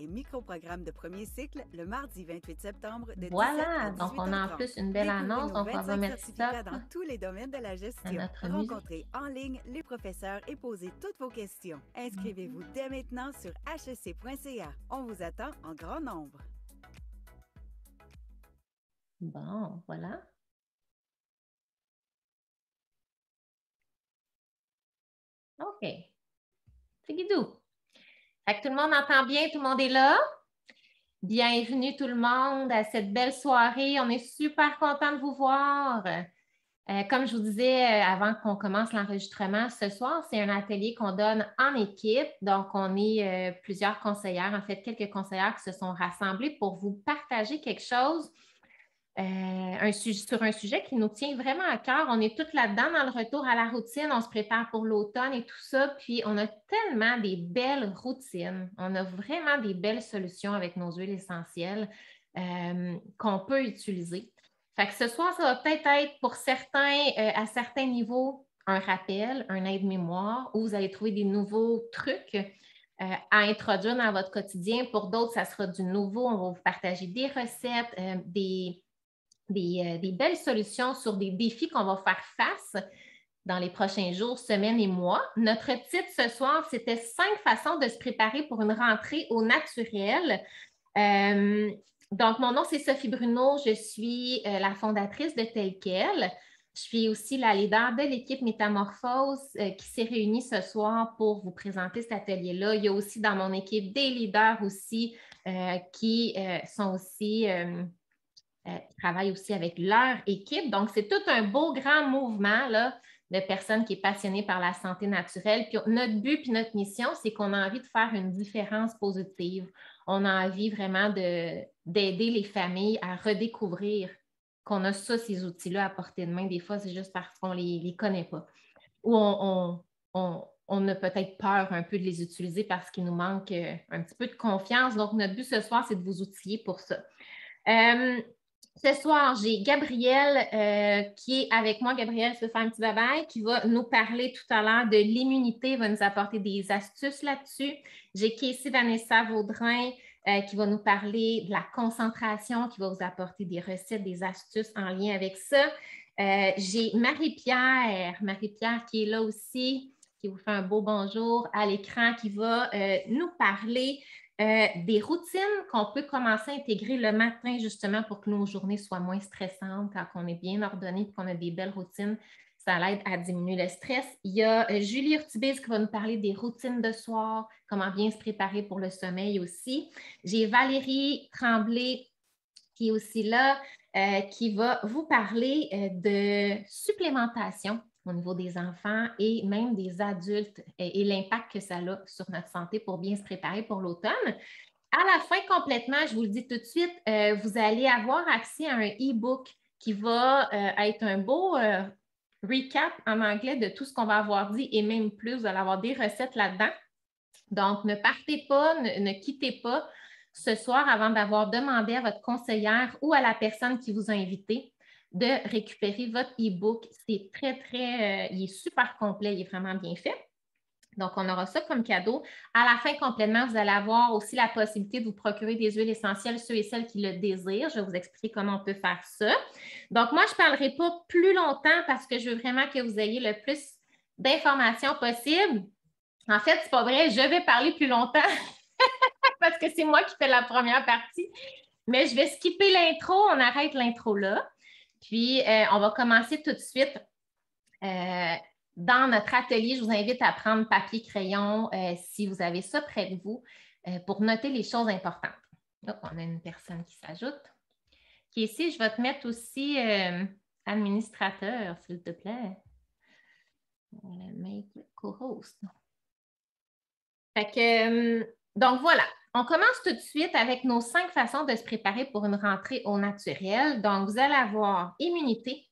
et micro-programme de premier cycle le mardi 28 septembre de 17 Voilà, à donc on a en 18h30. plus une belle Découvrez annonce, nos donc on va 25 mettre ça certificats dans tous les domaines de la à gestion. notre musique. Rencontrez en ligne les professeurs et posez toutes vos questions. Inscrivez-vous dès maintenant sur hsc.ca. On vous attend en grand nombre. Bon, voilà. OK. C'est guidou. Fait que tout le monde entend bien, tout le monde est là. Bienvenue tout le monde à cette belle soirée. On est super content de vous voir. Comme je vous disais avant qu'on commence l'enregistrement, ce soir, c'est un atelier qu'on donne en équipe. Donc, on est plusieurs conseillères, en fait, quelques conseillères qui se sont rassemblées pour vous partager quelque chose sur un sujet qui nous tient vraiment à cœur. On est toutes là-dedans dans le retour à la routine. On se prépare pour l'automne et tout ça. Puis, on a tellement des belles routines. On a vraiment des belles solutions avec nos huiles essentielles qu'on peut utiliser. Fait que ce soir, ça va peut-être être pour certains, à certains niveaux, un rappel, un aide-mémoire, où vous allez trouver des nouveaux trucs à introduire dans votre quotidien. Pour d'autres, ça sera du nouveau. On va vous partager des recettes, des belles solutions sur des défis qu'on va faire face dans les prochains jours, semaines et mois. Notre titre ce soir, c'était 5 façons de se préparer pour une rentrée au naturel. Donc, mon nom, c'est Sophie Bruno. Je suis la fondatrice de Tel Quel. Je suis aussi la leader de l'équipe Métamorphose qui s'est réunie ce soir pour vous présenter cet atelier-là. Il y a aussi dans mon équipe des leaders aussi qui sont aussi travaillent aussi avec leur équipe. Donc, c'est tout un beau grand mouvement là, de personnes qui sont passionnées par la santé naturelle. Puis notre but puis notre mission, c'est qu'on a envie de faire une différence positive. On a envie vraiment d'aider les familles à redécouvrir qu'on a ça, ces outils-là à portée de main. Des fois, c'est juste parce qu'on ne les connaît pas. Ou on a peut-être peur un peu de les utiliser parce qu'il nous manque un petit peu de confiance. Donc, notre but ce soir, c'est de vous outiller pour ça. Ce soir, j'ai Gabrielle qui est avec moi. Gabrielle, tu veux faire un petit bye-bye, qui va nous parler tout à l'heure de l'immunité, va nous apporter des astuces là-dessus. J'ai Casey Vanessa Vaudrin qui va nous parler de la concentration, qui va vous apporter des recettes, des astuces en lien avec ça. J'ai Marie-Pierre qui est là aussi, qui vous fait un beau bonjour à l'écran, qui va nous parler des routines qu'on peut commencer à intégrer le matin justement pour que nos journées soient moins stressantes quand on est bien ordonné et qu'on a des belles routines. Ça l'aide à diminuer le stress. Il y a Julie Urtubis qui va nous parler des routines de soir, comment bien se préparer pour le sommeil aussi. J'ai Valérie Tremblay qui est aussi là, qui va vous parler de supplémentation au niveau des enfants et même des adultes et l'impact que ça a sur notre santé pour bien se préparer pour l'automne. À la fin, complètement, je vous le dis tout de suite, vous allez avoir accès à un e-book qui va être un beau recap en anglais de tout ce qu'on va avoir dit et même plus. Vous allez avoir des recettes là-dedans. Donc, ne partez pas, ne quittez pas ce soir avant d'avoir demandé à votre conseillère ou à la personne qui vous a invité de récupérer votre e-book. C'est il est super complet, il est vraiment bien fait. Donc, on aura ça comme cadeau. À la fin, complètement, vous allez avoir aussi la possibilité de vous procurer des huiles essentielles, ceux et celles qui le désirent. Je vais vous expliquer comment on peut faire ça. Donc, moi, je ne parlerai pas plus longtemps parce que je veux vraiment que vous ayez le plus d'informations possible. En fait, ce n'est pas vrai, je vais parler plus longtemps parce que c'est moi qui fais la première partie. Mais je vais skipper l'intro, on arrête l'intro là. Puis, on va commencer tout de suite. Dans notre atelier, je vous invite à prendre papier, crayon, si vous avez ça près de vous, pour noter les choses importantes. Oh, on a une personne qui s'ajoute. Qui est ici, je vais te mettre aussi administrateur, s'il te plaît. Make co-host. Fait que, donc voilà, on commence tout de suite avec nos 5 façons de se préparer pour une rentrée au naturel. Donc, vous allez avoir immunité,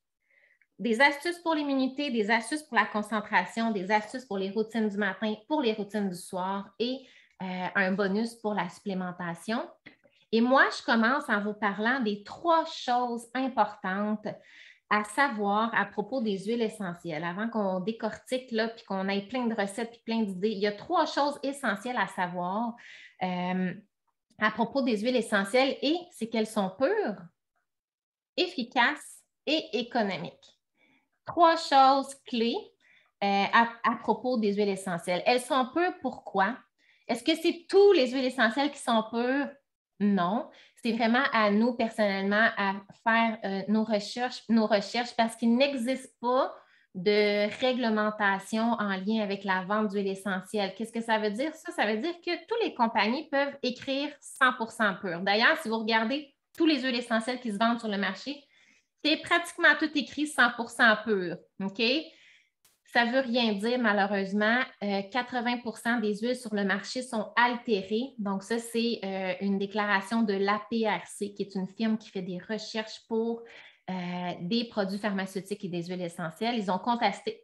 des astuces pour l'immunité, des astuces pour la concentration, des astuces pour les routines du matin, pour les routines du soir et un bonus pour la supplémentation. Et moi, je commence en vous parlant des 3 choses importantes à savoir à propos des huiles essentielles. Avant qu'on décortique là, puis qu'on ait plein de recettes puis plein d'idées, il y a 3 choses essentielles à savoir à propos des huiles essentielles, c'est qu'elles sont pures, efficaces et économiques. 3 choses clés à propos des huiles essentielles. Elles sont pures, pourquoi? Est-ce que c'est tous les huiles essentielles qui sont pures? Non. C'est vraiment à nous, personnellement, à faire nos recherches parce qu'il n'existe pas de réglementation en lien avec la vente d'huiles essentielles. Qu'est-ce que ça veut dire? Ça veut dire que toutes les compagnies peuvent écrire 100% pur. D'ailleurs, si vous regardez tous les huiles essentielles qui se vendent sur le marché, c'est pratiquement tout écrit 100% pur. OK? Ça ne veut rien dire, malheureusement. 80% des huiles sur le marché sont altérées. Donc, ça, c'est une déclaration de l'APRC, qui est une firme qui fait des recherches pour des produits pharmaceutiques et des huiles essentielles. Ils ont constaté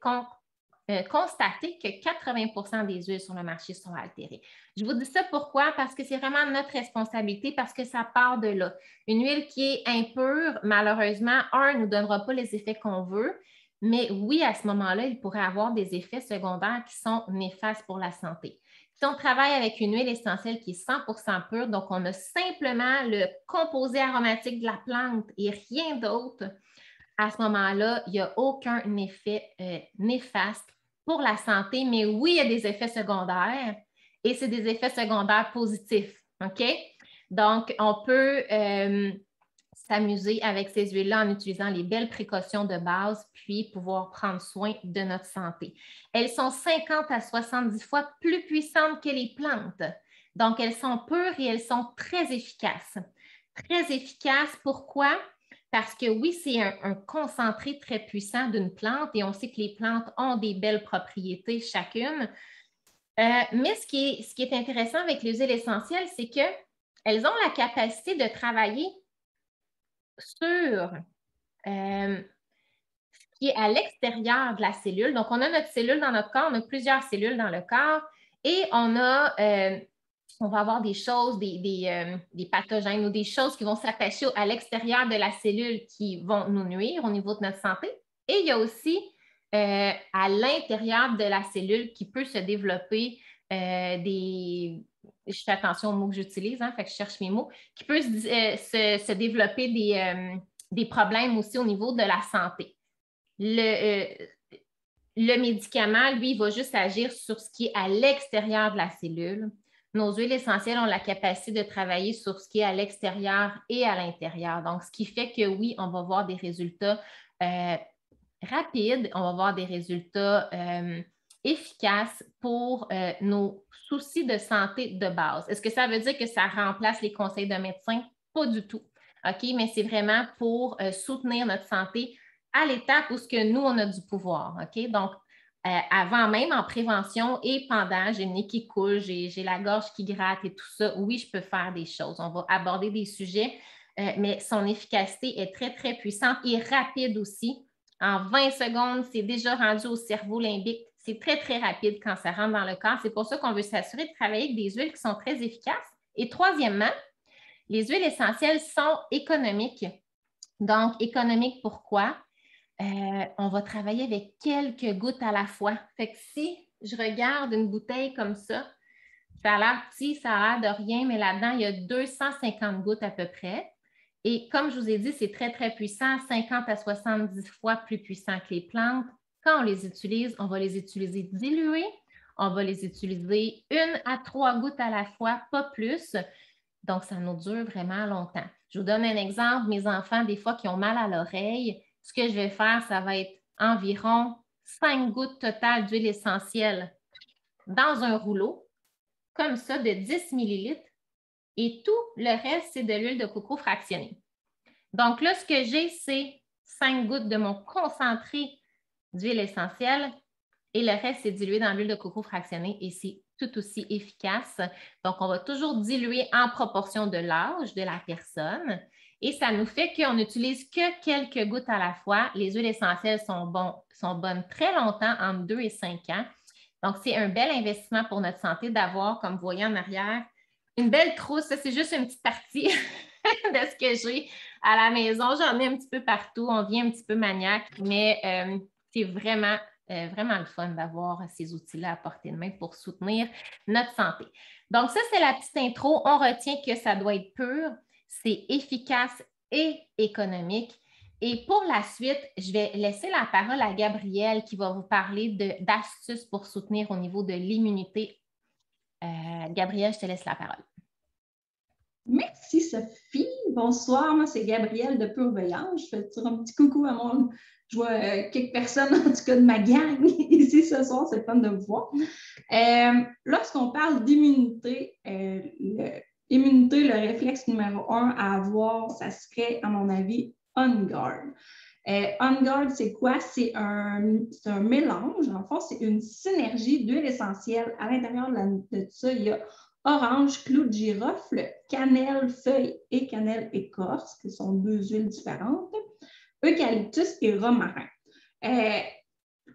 que 80% des huiles sur le marché sont altérées. Je vous dis ça pourquoi? Parce que c'est vraiment notre responsabilité, parce que ça part de là. Une huile qui est impure, malheureusement, ne nous donnera pas les effets qu'on veut, mais oui, à ce moment-là, il pourrait avoir des effets secondaires qui sont néfastes pour la santé. Si on travaille avec une huile essentielle qui est 100% pure, donc on a simplement le composé aromatique de la plante et rien d'autre, à ce moment-là, il n'y a aucun effet néfaste pour la santé, mais oui, il y a des effets secondaires et c'est des effets secondaires positifs. OK? Donc, on peut s'amuser avec ces huiles-là en utilisant les belles précautions de base, puis pouvoir prendre soin de notre santé. Elles sont 50 à 70 fois plus puissantes que les plantes. Donc, elles sont pures et elles sont très efficaces. Très efficaces, pourquoi? Parce que oui, c'est un concentré très puissant d'une plante et on sait que les plantes ont des belles propriétés chacune. Mais ce qui est intéressant avec les huiles essentielles, c'est qu'elles ont la capacité de travailler sur ce qui est à l'extérieur de la cellule. Donc, on a notre cellule dans notre corps, on a plusieurs cellules dans le corps et on va avoir des choses, des pathogènes ou des choses qui vont s'attacher à l'extérieur de la cellule qui vont nous nuire au niveau de notre santé. Et il y a aussi à l'intérieur de la cellule qui peut se développer je fais attention aux mots que j'utilise, fait que je cherche mes mots, qui peut se développer des problèmes aussi au niveau de la santé. Le médicament, lui, il va juste agir sur ce qui est à l'extérieur de la cellule. Nos huiles essentielles ont la capacité de travailler sur ce qui est à l'extérieur et à l'intérieur. Donc, ce qui fait que oui, on va voir des résultats rapides, on va voir des résultats efficaces pour nos soucis de santé de base. Est-ce que ça veut dire que ça remplace les conseils de médecin? Pas du tout. OK? Mais c'est vraiment pour soutenir notre santé à l'étape où nous, on a du pouvoir. OK? Donc, avant même, en prévention et pendant, j'ai le nez qui coule, j'ai la gorge qui gratte et tout ça, oui, je peux faire des choses. On va aborder des sujets, mais son efficacité est très, très puissante et rapide aussi. En 20 secondes, c'est déjà rendu au cerveau limbique. C'est très, très rapide quand ça rentre dans le corps. C'est pour ça qu'on veut s'assurer de travailler avec des huiles qui sont très efficaces. Et troisièmement, les huiles essentielles sont économiques. Donc, économiques, pourquoi? On va travailler avec quelques gouttes à la fois. Fait que si je regarde une bouteille comme ça a l'air petit, ça a l'air de rien, mais là-dedans, il y a 250 gouttes à peu près. Et comme je vous ai dit, c'est très, très puissant, 50 à 70 fois plus puissant que les plantes. Quand on les utilise, on va les utiliser diluées. On va les utiliser 1 à 3 gouttes à la fois, pas plus. Donc, ça nous dure vraiment longtemps. Je vous donne un exemple. Mes enfants, des fois, qui ont mal à l'oreille, ce que je vais faire, ça va être environ 5 gouttes totales d'huile essentielle dans un rouleau, comme ça, de 10 millilitres. Et tout le reste, c'est de l'huile de coco fractionnée. Donc là, ce que j'ai, c'est 5 gouttes de mon concentré d'huile essentielle et le reste, c'est dilué dans l'huile de coco fractionnée et c'est tout aussi efficace. Donc, on va toujours diluer en proportion de l'âge de la personne et ça nous fait qu'on n'utilise que quelques gouttes à la fois. Les huiles essentielles sont bonnes très longtemps, entre 2 et 5 ans. Donc, c'est un bel investissement pour notre santé d'avoir, comme vous voyez en arrière, une belle trousse. Ça, c'est juste une petite partie de ce que j'ai à la maison. J'en ai un petit peu partout. On devient un petit peu maniaque, mais c'est vraiment vraiment le fun d'avoir ces outils-là à portée de main pour soutenir notre santé. Donc, ça, c'est la petite intro. On retient que ça doit être pur, c'est efficace et économique. Et pour la suite, je vais laisser la parole à Gabrielle qui va vous parler d'astuces pour soutenir au niveau de l'immunité. Gabrielle, je te laisse la parole. Merci Sophie. Bonsoir, moi c'est Gabrielle de Pure-Veillance. Je fais un petit coucou à mon... Je vois quelques personnes, en tout cas de ma gang, ici ce soir, c'est fun de vous voir. Lorsqu'on parle d'immunité, l'immunité, le réflexe numéro 1 à avoir, ça serait, à mon avis, On Guard. On Guard, c'est quoi? C'est un mélange, en fait, c'est une synergie d'huile essentielle. À l'intérieur de tout ça, il y a orange, clou de girofle, cannelle feuille et cannelle écorce, qui sont 2 huiles différentes, eucalyptus et romarin.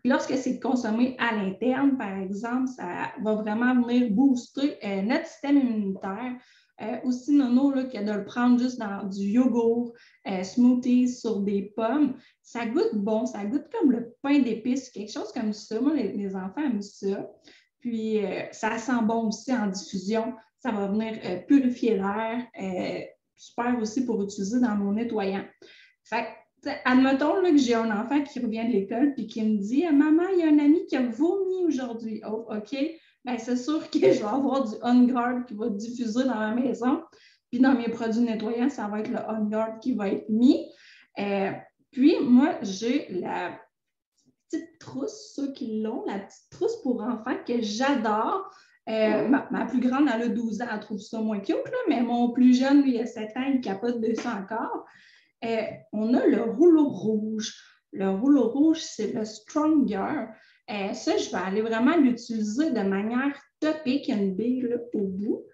Lorsque c'est consommé à l'interne, par exemple, ça va vraiment venir booster notre système immunitaire. Aussi, nono, là, que de le prendre juste dans du yogourt, smoothies sur des pommes, ça goûte bon, ça goûte comme le pain d'épices, quelque chose comme ça. Moi, les enfants aiment ça. Puis, ça sent bon aussi en diffusion. Ça va venir purifier l'air. Super aussi pour utiliser dans nos nettoyants. Fait que, admettons là, que j'ai un enfant qui revient de l'école et qui me dit « Maman, il y a un ami qui a vomi aujourd'hui. » Oh, OK. Bien, c'est sûr que je vais avoir du On Guard qui va diffuser dans ma maison. Puis, dans mes produits nettoyants, ça va être le On Guard qui va être mis. Puis, moi, j'ai la petite trousse, ceux qui l'ont, la petite trousse pour enfants que j'adore. Ma plus grande, elle a 12 ans, elle trouve ça moins cute, là, mais mon plus jeune, lui, il a 7 ans, il capote de ça encore. On a le rouleau rouge. Le rouleau rouge, c'est le Stronger. Ça, je vais aller vraiment l'utiliser de manière topique. Il y a une bille là, au bout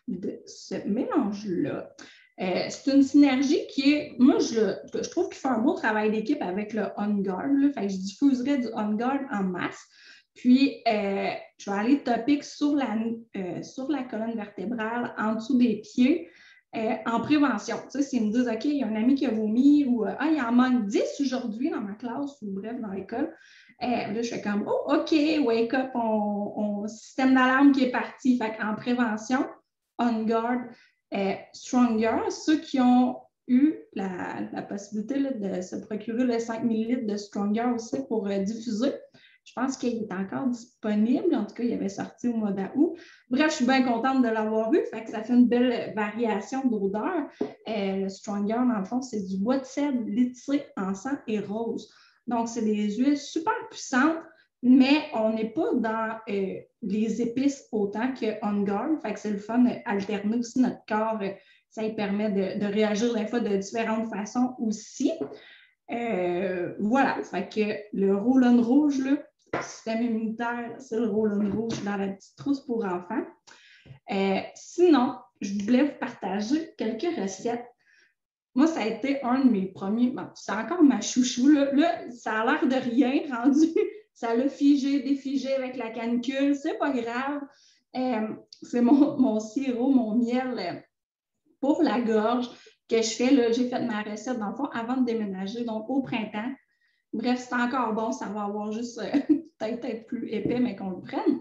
de ce mélange-là. C'est une synergie qui est, moi, je trouve qu'il fait un beau travail d'équipe avec le On Guard. Là, fait que je diffuserai du On Guard en masse. Puis, je vais aller topique sur la colonne vertébrale, en dessous des pieds, en prévention. Tu sais, s'ils me disent, OK, il y a un ami qui a vomi ou il en manque 10 aujourd'hui dans ma classe ou bref, dans l'école. Là, je fais comme, oh, OK, wake up, système d'alarme qui est parti. Fait qu'en prévention, On Guard, Stronger, ceux qui ont eu la possibilité là, de se procurer le 5 ml de Stronger aussi pour diffuser. Je pense qu'il est encore disponible. En tout cas, il avait sorti au mois d'août. Bref, je suis bien contente de l'avoir eu. Fait que ça fait une belle variation d'odeur. Le Stronger, dans le fond, c'est du bois de cèdre, littré, encens et rose. Donc, c'est des huiles super puissantes, mais on n'est pas dans les épices autant que On Guard. Fait que c'est le fun d'alterner aussi notre corps. Ça lui permet de réagir des fois de différentes façons aussi. Voilà. Fait que le roll-on rouge, là, système immunitaire, c'est le roll-on rouge dans la petite trousse pour enfants. Sinon, je voulais vous partager quelques recettes. Moi, ça a été un de mes premiers. Bon, c'est encore ma chouchou. Là, ça a l'air de rien rendu. Ça l'a figé, défigé avec la canicule. C'est pas grave. C'est mon sirop, mon miel pour la gorge que je fais. Là, j'ai fait ma recette, dans le fond, avant de déménager, donc au printemps. Bref, c'est encore bon. Ça va avoir juste peut-être plus épais, mais qu'on le prenne.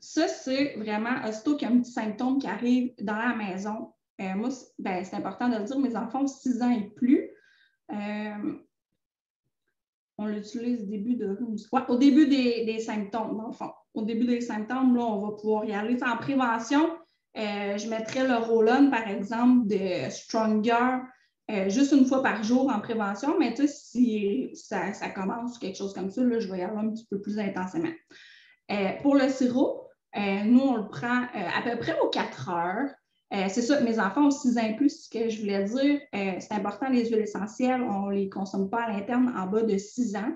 Ça, c'est vraiment, aussitôt qu'il y a un petit symptôme qui arrive dans la maison, moi, c'est important de le dire, mes enfants ont 6 ans et plus. On l'utilise au début des symptômes, dans le fond. Au début des symptômes, là, on va pouvoir y aller. En prévention, je mettrais le roll-on, par exemple, de Stronger, juste une fois par jour en prévention, mais tu sais, si ça commence quelque chose comme ça, là, je vais y aller un petit peu plus intensément. Pour le sirop, nous, on le prend à peu près aux 4 heures. C'est ça, mes enfants ont 6 ans et plus, ce que je voulais dire. C'est important, les huiles essentielles, on ne les consomme pas à l'interne en bas de 6 ans.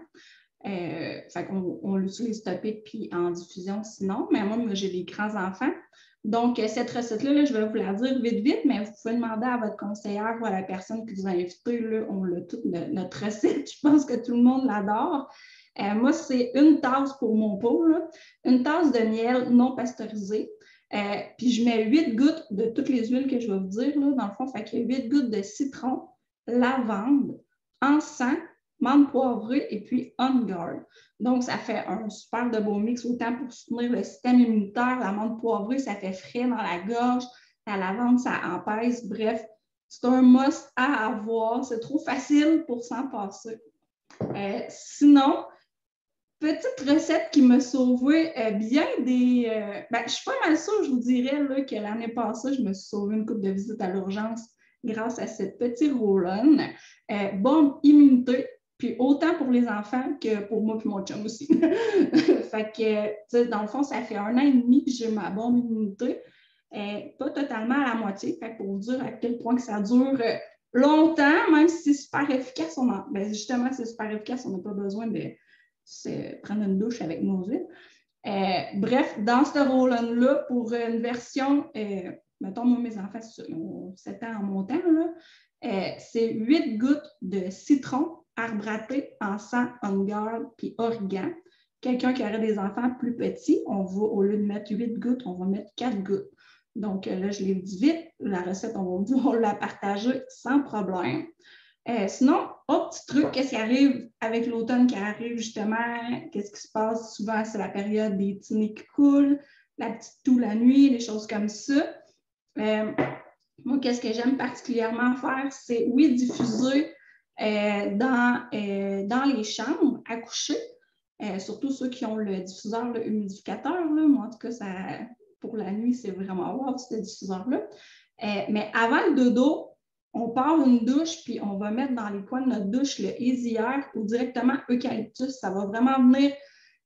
Fait qu'on l'utilise topique puis en diffusion sinon. Mais moi, j'ai des grands enfants. Donc, cette recette-là, je vais vous la dire vite, mais vous pouvez demander à votre conseillère ou à la personne qui vous a invité. Là, on l'a toute notre recette. Je pense que tout le monde l'adore. Moi, c'est une tasse pour mon pot, là, une tasse de miel non pasteurisé. Puis je mets 8 gouttes de toutes les huiles que je vais vous dire, là, dans le fond, fait qu'il y a 8 gouttes de citron, lavande, encens, menthe poivrée et puis On Guard. Donc, ça fait un super de beau mix, autant pour soutenir le système immunitaire. La menthe poivrée, ça fait frais dans la gorge. La lavande, ça apaise. Bref, c'est un must à avoir. C'est trop facile pour s'en passer. Sinon, petite recette qui m'a sauvé bien des... je suis pas mal sûre, je vous dirais là, que l'année passée, je me suis sauvé une couple de visites à l'urgence grâce à cette petite roll-on. Bonne immunité, puis autant pour les enfants que pour moi et mon chum aussi. Fait que, tu sais, dans le fond, ça fait 1 an et demi que j'ai ma bonne immunité. Pas totalement à la moitié. Fait que pour vous dire à quel point que ça dure longtemps, même si c'est super efficace, justement, c'est super efficace, on n'a pas besoin de prendre une douche avec nos huiles. Bref, dans ce roll-on-là, pour une version, mettons, moi, mes enfants, ils ont 7 ans en montant, c'est 8 gouttes de citron arbraté, encens, On Guard puis origan. Quelqu'un qui aurait des enfants plus petits, on va, au lieu de mettre 8 gouttes, on va mettre 4 gouttes. Donc là, je l'ai dit vite. La recette, on va pouvoir la partager sans problème. Sinon, autre petit truc, qu'est-ce qui arrive avec l'automne qui arrive justement? Qu'est-ce qui se passe? Souvent, c'est la période des petits nez qui coulent, la petite toux la nuit, des choses comme ça. Moi, qu'est-ce que j'aime particulièrement faire? C'est, oui, diffuser dans les chambres à coucher, surtout ceux qui ont le diffuseur, le humidificateur. Là. Moi, en tout cas, pour la nuit, c'est vraiment wow, ce diffuseur-là. Mais avant le dodo, on part une douche, puis on va mettre dans les coins de notre douche le Easy Air ou directement eucalyptus. Ça va vraiment venir,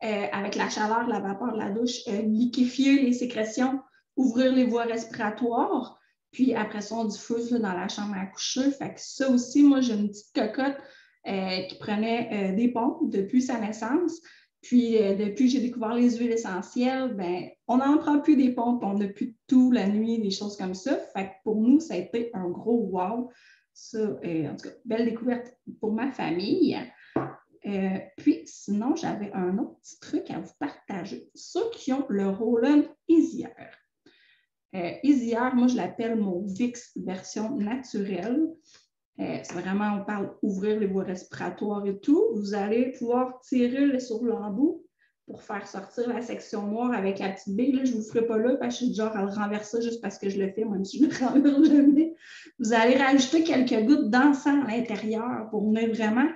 avec la chaleur, la vapeur de la douche, liquéfier les sécrétions, ouvrir les voies respiratoires. Puis après ça, on diffuse là, dans la chambre à coucher. Fait que ça aussi, moi, j'ai une petite cocotte qui prenait des pompes depuis sa naissance. Puis depuis que j'ai découvert les huiles essentielles, on n'en prend plus des pompes, on n'a plus de tout la nuit, des choses comme ça. Fait que pour nous, ça a été un gros wow. Ça, en tout cas, belle découverte pour ma famille. Puis sinon, j'avais un autre petit truc à vous partager. Ceux qui ont le roll-on Easy Air. Easy Air, moi, je l'appelle mon VIX version naturelle. C'est vraiment, on parle ouvrir les voies respiratoires et tout. Vous allez pouvoir tirer sur l'embout pour faire sortir la section noire avec la petite bille. Là, je ne vous ferai pas là parce que je suis du genre à le renverser juste parce que je le fais, même si je ne le renverse jamais. Vous allez rajouter quelques gouttes d'encens à l'intérieur pour venir vraiment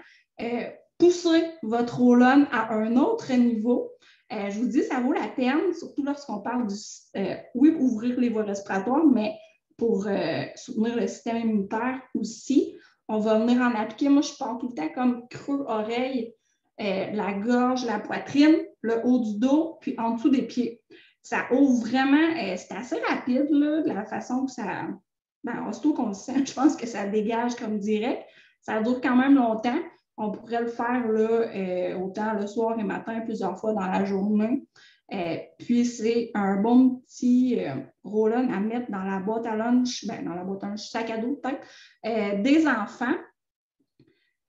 pousser votre roll-on à un autre niveau. Je vous dis, ça vaut la peine, surtout lorsqu'on parle oui, ouvrir les voies respiratoires, mais pour soutenir le système immunitaire aussi. On va venir en appliquer. Moi, je pars tout le temps comme creux oreille, la gorge, la poitrine, le haut du dos, puis en dessous des pieds. Ça ouvre vraiment, c'est assez rapide, là, de la façon que ça... aussitôt qu'on le sent, je pense que ça dégage comme direct. Ça dure quand même longtemps. On pourrait le faire là, autant le soir et matin, plusieurs fois dans la journée. Puis, c'est un bon petit roll-on à mettre dans la boîte à lunch, sac à dos peut-être, des enfants.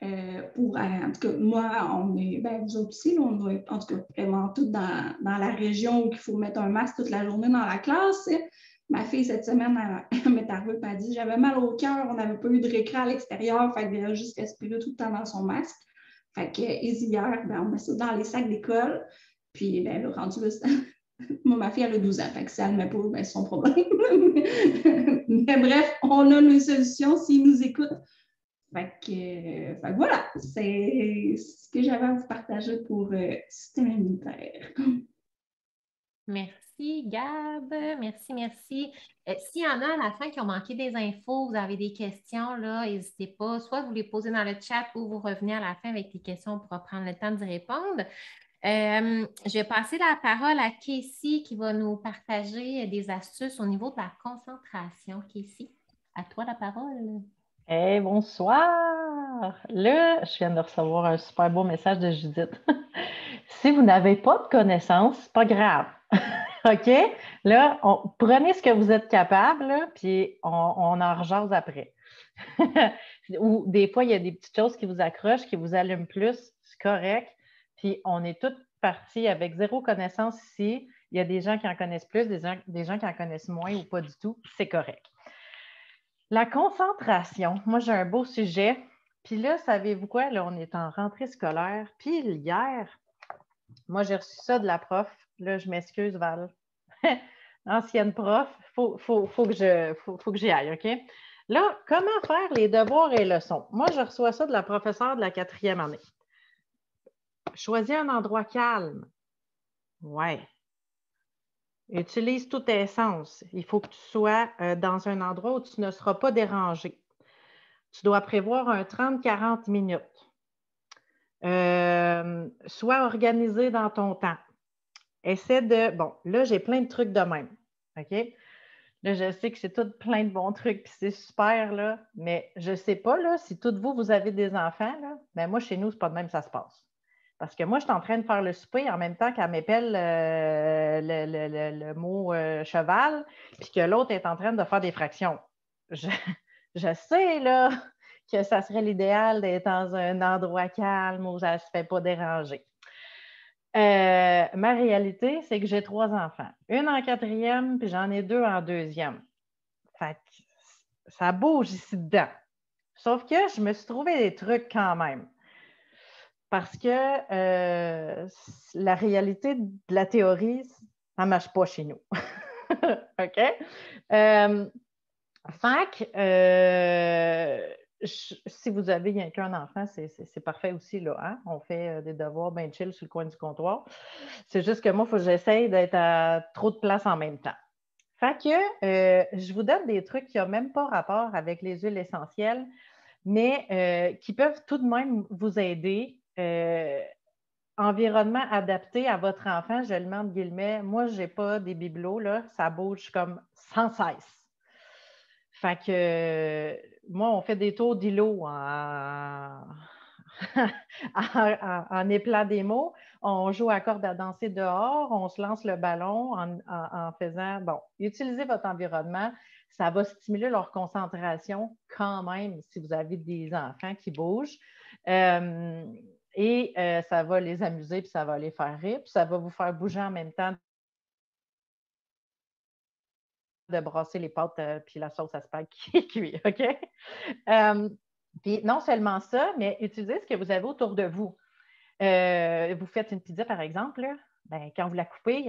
En tout cas, moi, on est, vous autres aussi, on doit être en tout cas vraiment tous dans la région où il faut mettre un masque toute la journée dans la classe. Ma fille, cette semaine, elle m'est arrivée et m'a dit j'avais mal au cœur, on n'avait pas eu de récré à l'extérieur, fait qu'elle a juste respiré tout le temps dans son masque. Fait que, Easy Air, on met ça dans les sacs d'école. Puis, le rendu là, moi, ma fille, elle a 12 ans, fait que si elle ne le met pas, c'est son problème. Mais bref, on a une solution s'ils nous écoutent. Fait que voilà, c'est ce que j'avais à vous partager pour le système immunitaire. Merci, Gab. Merci. S'il y en a à la fin qui ont manqué des infos, vous avez des questions, là, n'hésitez pas. Soit vous les posez dans le chat ou vous revenez à la fin avec les questions pour prendre le temps d'y répondre. Je vais passer la parole à Casey qui va nous partager des astuces au niveau de la concentration. Casey, à toi la parole. Hey, bonsoir! Là, je viens de recevoir un super beau message de Judith. Si vous n'avez pas de connaissances, c'est pas grave. OK? Là, prenez ce que vous êtes capable, là, puis on en rejase après. Ou des fois, il y a des petites choses qui vous accrochent, qui vous allument plus, c'est correct. Puis on est toutes parties avec zéro connaissance ici. Il y a des gens qui en connaissent plus, des gens qui en connaissent moins ou pas du tout. C'est correct. La concentration, moi j'ai un beau sujet Puis là, savez-vous quoi? Là, on est en rentrée scolaire. Puis hier, moi, j'ai reçu ça de la prof. Là, je m'excuse, Val. Ancienne prof, faut que j'y aille, OK? Là, comment faire les devoirs et leçons? Moi, je reçois ça de la professeure de la 4e année. Choisis un endroit calme. Ouais. Utilise tous tes sens. Il faut que tu sois dans un endroit où tu ne seras pas dérangé. Tu dois prévoir un 30-40 minutes. Sois organisé dans ton temps. Essaie de... Bon, là, j'ai plein de trucs de même. OK? Là, je sais que c'est tout plein de bons trucs, puis c'est super, là, mais je ne sais pas, là, si toutes vous avez des enfants, là, mais moi, chez nous, c'est pas de même que ça se passe. Parce que moi, je suis en train de faire le souper en même temps qu'elle m'épelle le mot cheval, puis que l'autre est en train de faire des fractions. Je sais, là, que ça serait l'idéal d'être dans un endroit calme où ça ne se fait pas déranger. Ma réalité, c'est que j'ai 3 enfants. Une en 4e, puis j'en ai 2 en 2e. Fait que ça bouge ici dedans. Sauf que je me suis trouvé des trucs quand même. Parce que la réalité de la théorie, ça ne marche pas chez nous. OK? Si vous avez rien qu'un enfant, c'est parfait aussi, là. Hein? On fait des devoirs bien chill sur le coin du comptoir. C'est juste que moi, il faut que j'essaye d'être à trop de place en même temps. Fait que je vous donne des trucs qui n'ont même pas rapport avec les huiles essentielles, mais qui peuvent tout de même vous aider. Environnement adapté à votre enfant, je le mets entre guillemets. Moi, je n'ai pas des bibelots, là, ça bouge comme sans cesse. Fait que moi, on fait des tours d'îlot en éplant des mots. On joue à corde à danser dehors, on se lance le ballon en faisant, bon, utilisez votre environnement. Ça va stimuler leur concentration quand même si vous avez des enfants qui bougent. Et ça va les amuser, puis ça va les faire rire, puis ça va vous faire bouger en même temps de brasser les pâtes puis la sauce à spag qui est cuite, OK? Puis non seulement ça, mais utilisez ce que vous avez autour de vous. Vous faites une pizza, par exemple, là, ben, quand vous la coupez,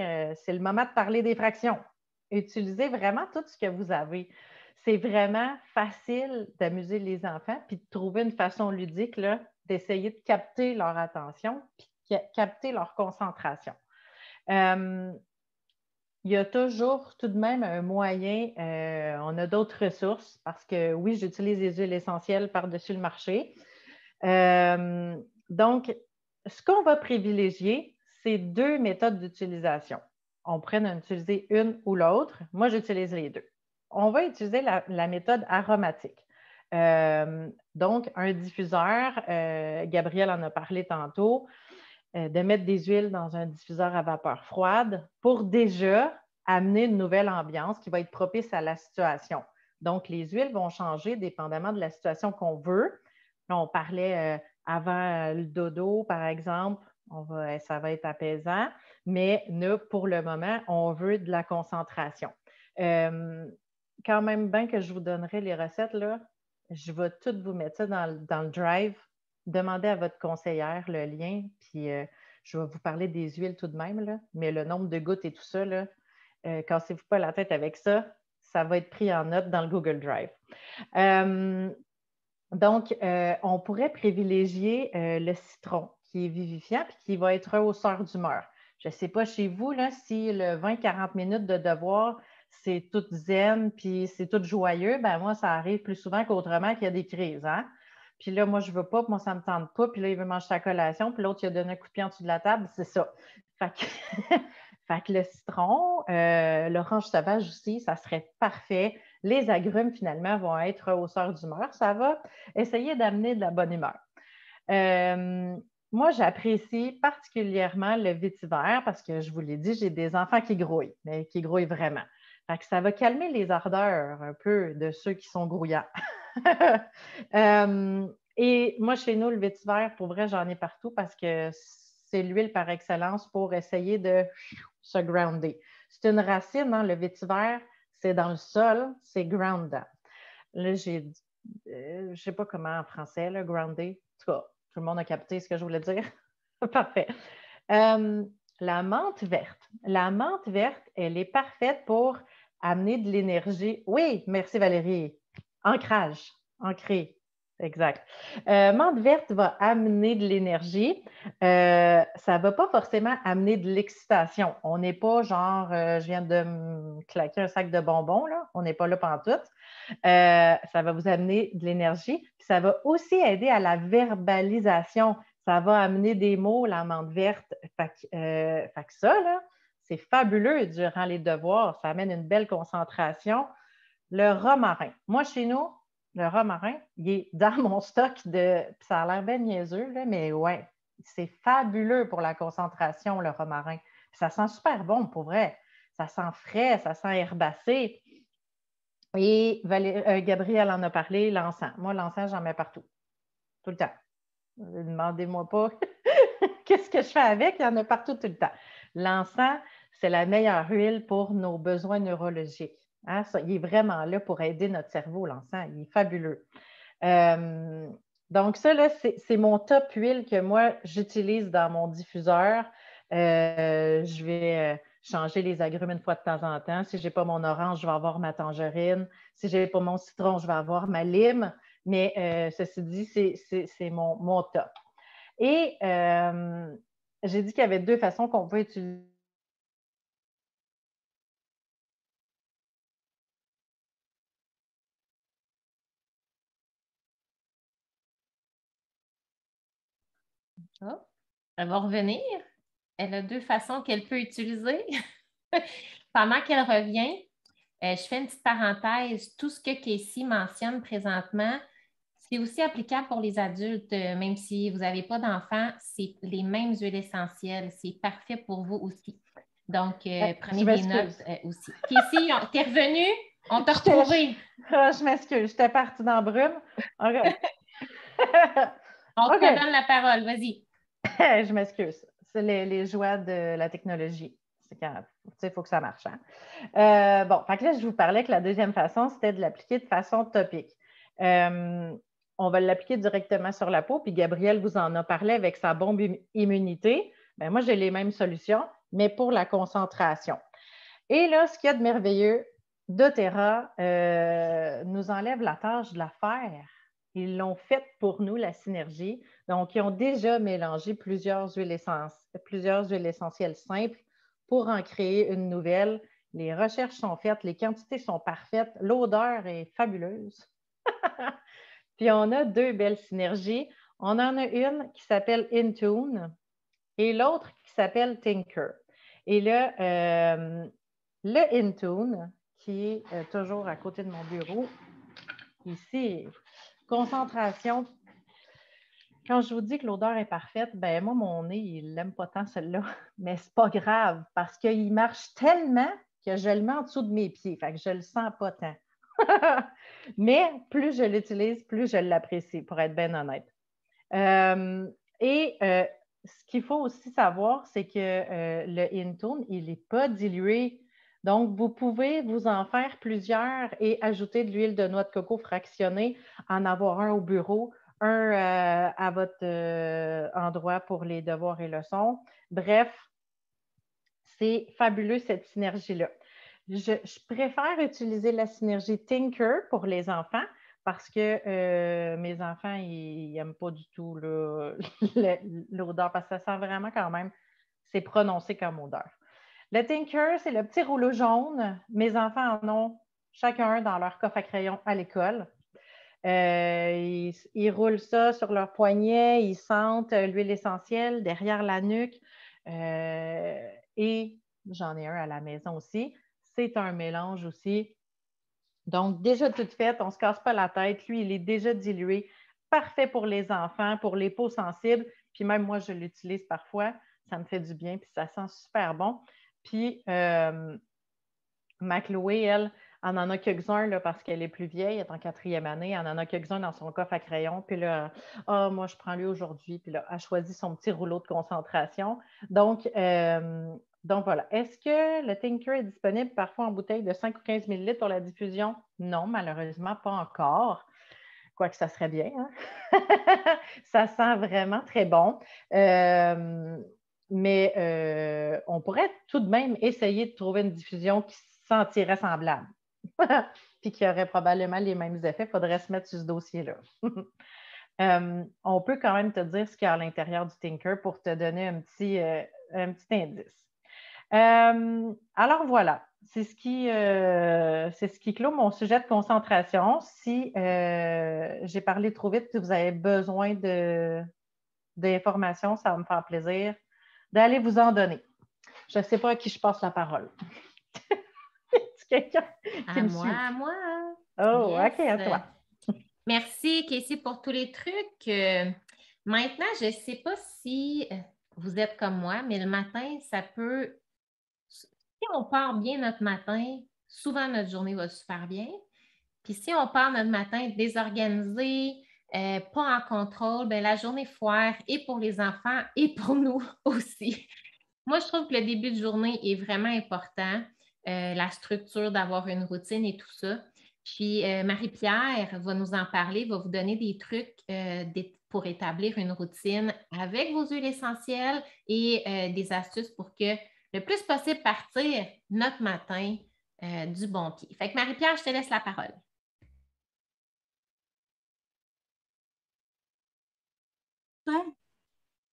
c'est le moment de parler des fractions. Utilisez vraiment tout ce que vous avez. C'est vraiment facile d'amuser les enfants puis de trouver une façon ludique là, d'essayer de capter leur attention puis capter leur concentration. Il y a toujours tout de même un moyen, on a d'autres ressources parce que oui, j'utilise les huiles essentielles par-dessus le marché. Donc, ce qu'on va privilégier, c'est 2 méthodes d'utilisation. On pourrait en utiliser une ou l'autre. Moi, j'utilise les 2. On va utiliser la méthode aromatique. Donc, un diffuseur, Gabrielle en a parlé tantôt, de mettre des huiles dans un diffuseur à vapeur froide pour déjà amener une nouvelle ambiance qui va être propice à la situation. Donc, les huiles vont changer dépendamment de la situation qu'on veut. Là, on parlait avant le dodo, par exemple, ça va être apaisant, mais nous, pour le moment, on veut de la concentration. Quand même bien que je vous donnerai les recettes, là, je vais toutes vous mettre ça dans le drive. Demandez à votre conseillère le lien, puis je vais vous parler des huiles tout de même, là, mais le nombre de gouttes et tout ça, là, cassez-vous pas la tête avec ça, ça va être pris en note dans le Google Drive. Donc, on pourrait privilégier le citron, qui est vivifiant et qui va être hausseur d'humeur. Je ne sais pas chez vous, là, si le 20-40 minutes de devoir, c'est tout zen puis c'est tout joyeux, ben moi, ça arrive plus souvent qu'autrement qu'il y a des crises, hein? Puis là, moi, je ne veux pas, puis moi, ça ne me tente pas, puis là, il veut manger sa collation, puis l'autre, il a donné un coup de pied en dessous de la table, c'est ça. Fait que le citron, l'orange sauvage aussi, ça serait parfait. Les agrumes, finalement, vont être hausseurs d'humeur. Ça va essayer d'amener de la bonne humeur. Moi, j'apprécie particulièrement le vétiver parce que, je vous l'ai dit, j'ai des enfants qui grouillent, mais qui grouillent vraiment. Fait que ça va calmer les ardeurs un peu de ceux qui sont grouillants. Et moi, chez nous, le vétiver, pour vrai, j'en ai partout parce que c'est l'huile par excellence pour essayer de se grounder. C'est une racine, hein, le vétiver, c'est dans le sol, c'est groundant. Là, j'ai je ne sais pas comment en français, là, groundé. En tout cas, tout le monde a capté ce que je voulais dire. Parfait. La menthe verte. La menthe verte, elle est parfaite pour amener de l'énergie. Oui, merci Valérie. Ancrage, ancré. Exact. Menthe verte va amener de l'énergie. Ça ne va pas forcément amener de l'excitation. On n'est pas genre, je viens de me claquer un sac de bonbons, là. On n'est pas là pantoute. Ça va vous amener de l'énergie. Puis ça va aussi aider à la verbalisation. Ça va amener des mots, la menthe verte. Fait que ça, là, c'est fabuleux durant les devoirs. Ça amène une belle concentration. Le romarin. Moi, chez nous, le romarin, il est dans mon stock de. Ça a l'air bien niaiseux, là, mais ouais, c'est fabuleux pour la concentration, le romarin. Puis ça sent super bon, pour vrai. Ça sent frais, ça sent herbacé. Et Gabriel en a parlé, l'encens. Moi, l'encens, j'en mets partout. Tout le temps. Demandez-moi pas qu'est-ce que je fais avec, il y en a partout tout le temps. L'encens, c'est la meilleure huile pour nos besoins neurologiques. Hein? Ça, il est vraiment là pour aider notre cerveau, l'encens. Il est fabuleux. Donc, ça, là, c'est mon top huile que moi, j'utilise dans mon diffuseur. Je vais changer les agrumes une fois de temps en temps. Si je n'ai pas mon orange, je vais avoir ma tangerine. Si je n'ai pas mon citron, je vais avoir ma lime. Mais ceci dit, c'est mon top. Et j'ai dit qu'il y avait deux façons qu'on peut utiliser. Oh, elle va revenir. Elle a deux façons qu'elle peut utiliser. Pendant qu'elle revient, je fais une petite parenthèse. Tout ce que Casey mentionne présentement, c'est aussi applicable pour les adultes, même si vous n'avez pas d'enfants, c'est les mêmes huiles essentielles. C'est parfait pour vous aussi. Donc, prenez des notes aussi. Casey, t'es revenue? On t'a retrouvé. Je m'excuse, j'étais partie dans la brume. OK. On te donne la parole, vas-y. Je m'excuse. C'est les joies de la technologie. C'est quand il faut que ça marche. Hein? Bon, fait que là, je vous parlais que la deuxième façon, c'était de l'appliquer de façon topique. On va l'appliquer directement sur la peau, puis Gabriel vous en a parlé avec sa bombe immunité. Bien, moi, j'ai les mêmes solutions, mais pour la concentration. Et là, ce qu'il y a de merveilleux, doTERRA nous enlève la tâche de la faire. Ils l'ont faite pour nous, la synergie. Donc, ils ont déjà mélangé plusieurs huiles essentielles simples pour en créer une nouvelle. Les recherches sont faites, les quantités sont parfaites, l'odeur est fabuleuse. Puis, on a deux belles synergies. On en a une qui s'appelle Intune et l'autre qui s'appelle Tinker. Et là, le Intune, qui est toujours à côté de mon bureau, ici, concentration. Quand je vous dis que l'odeur est parfaite, ben moi, mon nez, il n'aime pas tant celle-là, mais c'est pas grave parce qu'il marche tellement que je le mets en dessous de mes pieds, fait que je le sens pas tant. Mais plus je l'utilise, plus je l'apprécie, pour être bien honnête. Ce qu'il faut aussi savoir, c'est que le Intune, il n'est pas dilué. Donc, vous pouvez vous en faire plusieurs et ajouter de l'huile de noix de coco fractionnée, en avoir un au bureau, un à votre endroit pour les devoirs et leçons. Bref, c'est fabuleux cette synergie-là. Je préfère utiliser la synergie Tinker pour les enfants parce que mes enfants, ils n'aiment pas du tout l'odeur parce que ça sent vraiment quand même, c'est prononcé comme odeur. Le Tinker, c'est le petit rouleau jaune. Mes enfants en ont chacun dans leur coffre à crayon à l'école. Ils roulent ça sur leur poignet, ils sentent l'huile essentielle derrière la nuque et j'en ai un à la maison aussi. C'est un mélange aussi. Donc, déjà toute faite, on ne se casse pas la tête. Lui, il est déjà dilué. Parfait pour les enfants, pour les peaux sensibles. Puis même moi, je l'utilise parfois. Ça me fait du bien, puis ça sent super bon. Puis, ma Chloé, elle en a quelques-uns là, parce qu'elle est plus vieille, elle est en 4e année. Elle en a quelques-uns dans son coffre à crayon. Puis là, moi, je prends lui aujourd'hui. Puis là, elle choisit son petit rouleau de concentration. Donc voilà. Est-ce que le Tinker est disponible parfois en bouteille de 5 ou 15 ml pour la diffusion? Non, malheureusement, pas encore. Quoique ça serait bien. Hein? Ça sent vraiment très bon. Mais on pourrait tout de même essayer de trouver une diffusion qui sentirait semblable. Puis qui aurait probablement les mêmes effets. Il faudrait se mettre sur ce dossier-là. On peut quand même te dire ce qu'il y a à l'intérieur du Tinker pour te donner un petit indice. Alors voilà, c'est ce qui clôt mon sujet de concentration. Si j'ai parlé trop vite et vous avez besoin d'informations, ça va me faire plaisir d'aller vous en donner. Je ne sais pas à qui je passe la parole. C'est quelqu'un qui me suit. À moi. Oh, Yes. OK, à toi. Merci, Casey, pour tous les trucs. Maintenant, je ne sais pas si vous êtes comme moi, mais le matin, ça peut... Si on part bien notre matin, souvent notre journée va super bien. Puis si on part notre matin désorganisé, pas en contrôle, bien, la journée foire et pour les enfants et pour nous aussi. Moi, je trouve que le début de journée est vraiment important, la structure d'avoir une routine et tout ça. Puis Marie-Pierre va nous en parler, va vous donner des trucs pour établir une routine avec vos huiles essentielles et des astuces pour que le plus possible partir notre matin du bon pied. Fait que Marie-Pierre, je te laisse la parole.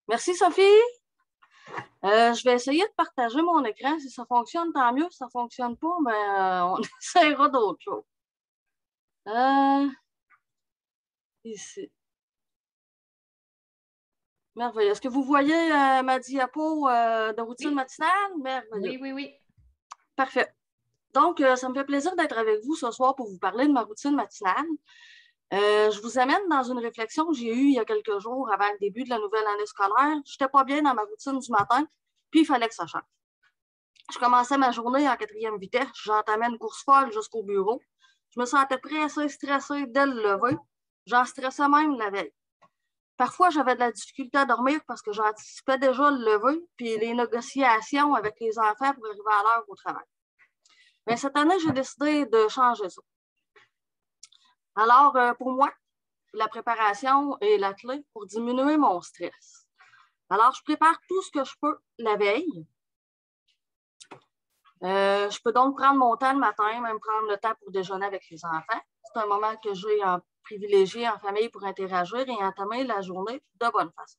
Merci, Sophie. Je vais essayer de partager mon écran. Si ça fonctionne, tant mieux. Si ça ne fonctionne pas, mais on essaiera d'autres choses. Ici. Merveilleux. Est-ce que vous voyez ma diapo de routine matinale? Merveilleux. Oui. Parfait. Donc, ça me fait plaisir d'être avec vous ce soir pour vous parler de ma routine matinale. Je vous amène dans une réflexion que j'ai eue il y a quelques jours avant le début de la nouvelle année scolaire. Je n'étais pas bien dans ma routine du matin, puis il fallait que ça change. Je commençais ma journée en 4e vitesse. J'entamais une course folle jusqu'au bureau. Je me sentais pressée, stressée dès le lever. J'en stressais même la veille. Parfois, j'avais de la difficulté à dormir parce que j'anticipais déjà le lever puis les négociations avec les enfants pour arriver à l'heure au travail. Mais cette année, j'ai décidé de changer ça. Alors, pour moi, la préparation est la clé pour diminuer mon stress. Alors, je prépare tout ce que je peux la veille. Je peux donc prendre mon temps le matin, même prendre le temps pour déjeuner avec les enfants. C'est un moment que j'ai privilégié en famille pour interagir et entamer la journée de bonne façon.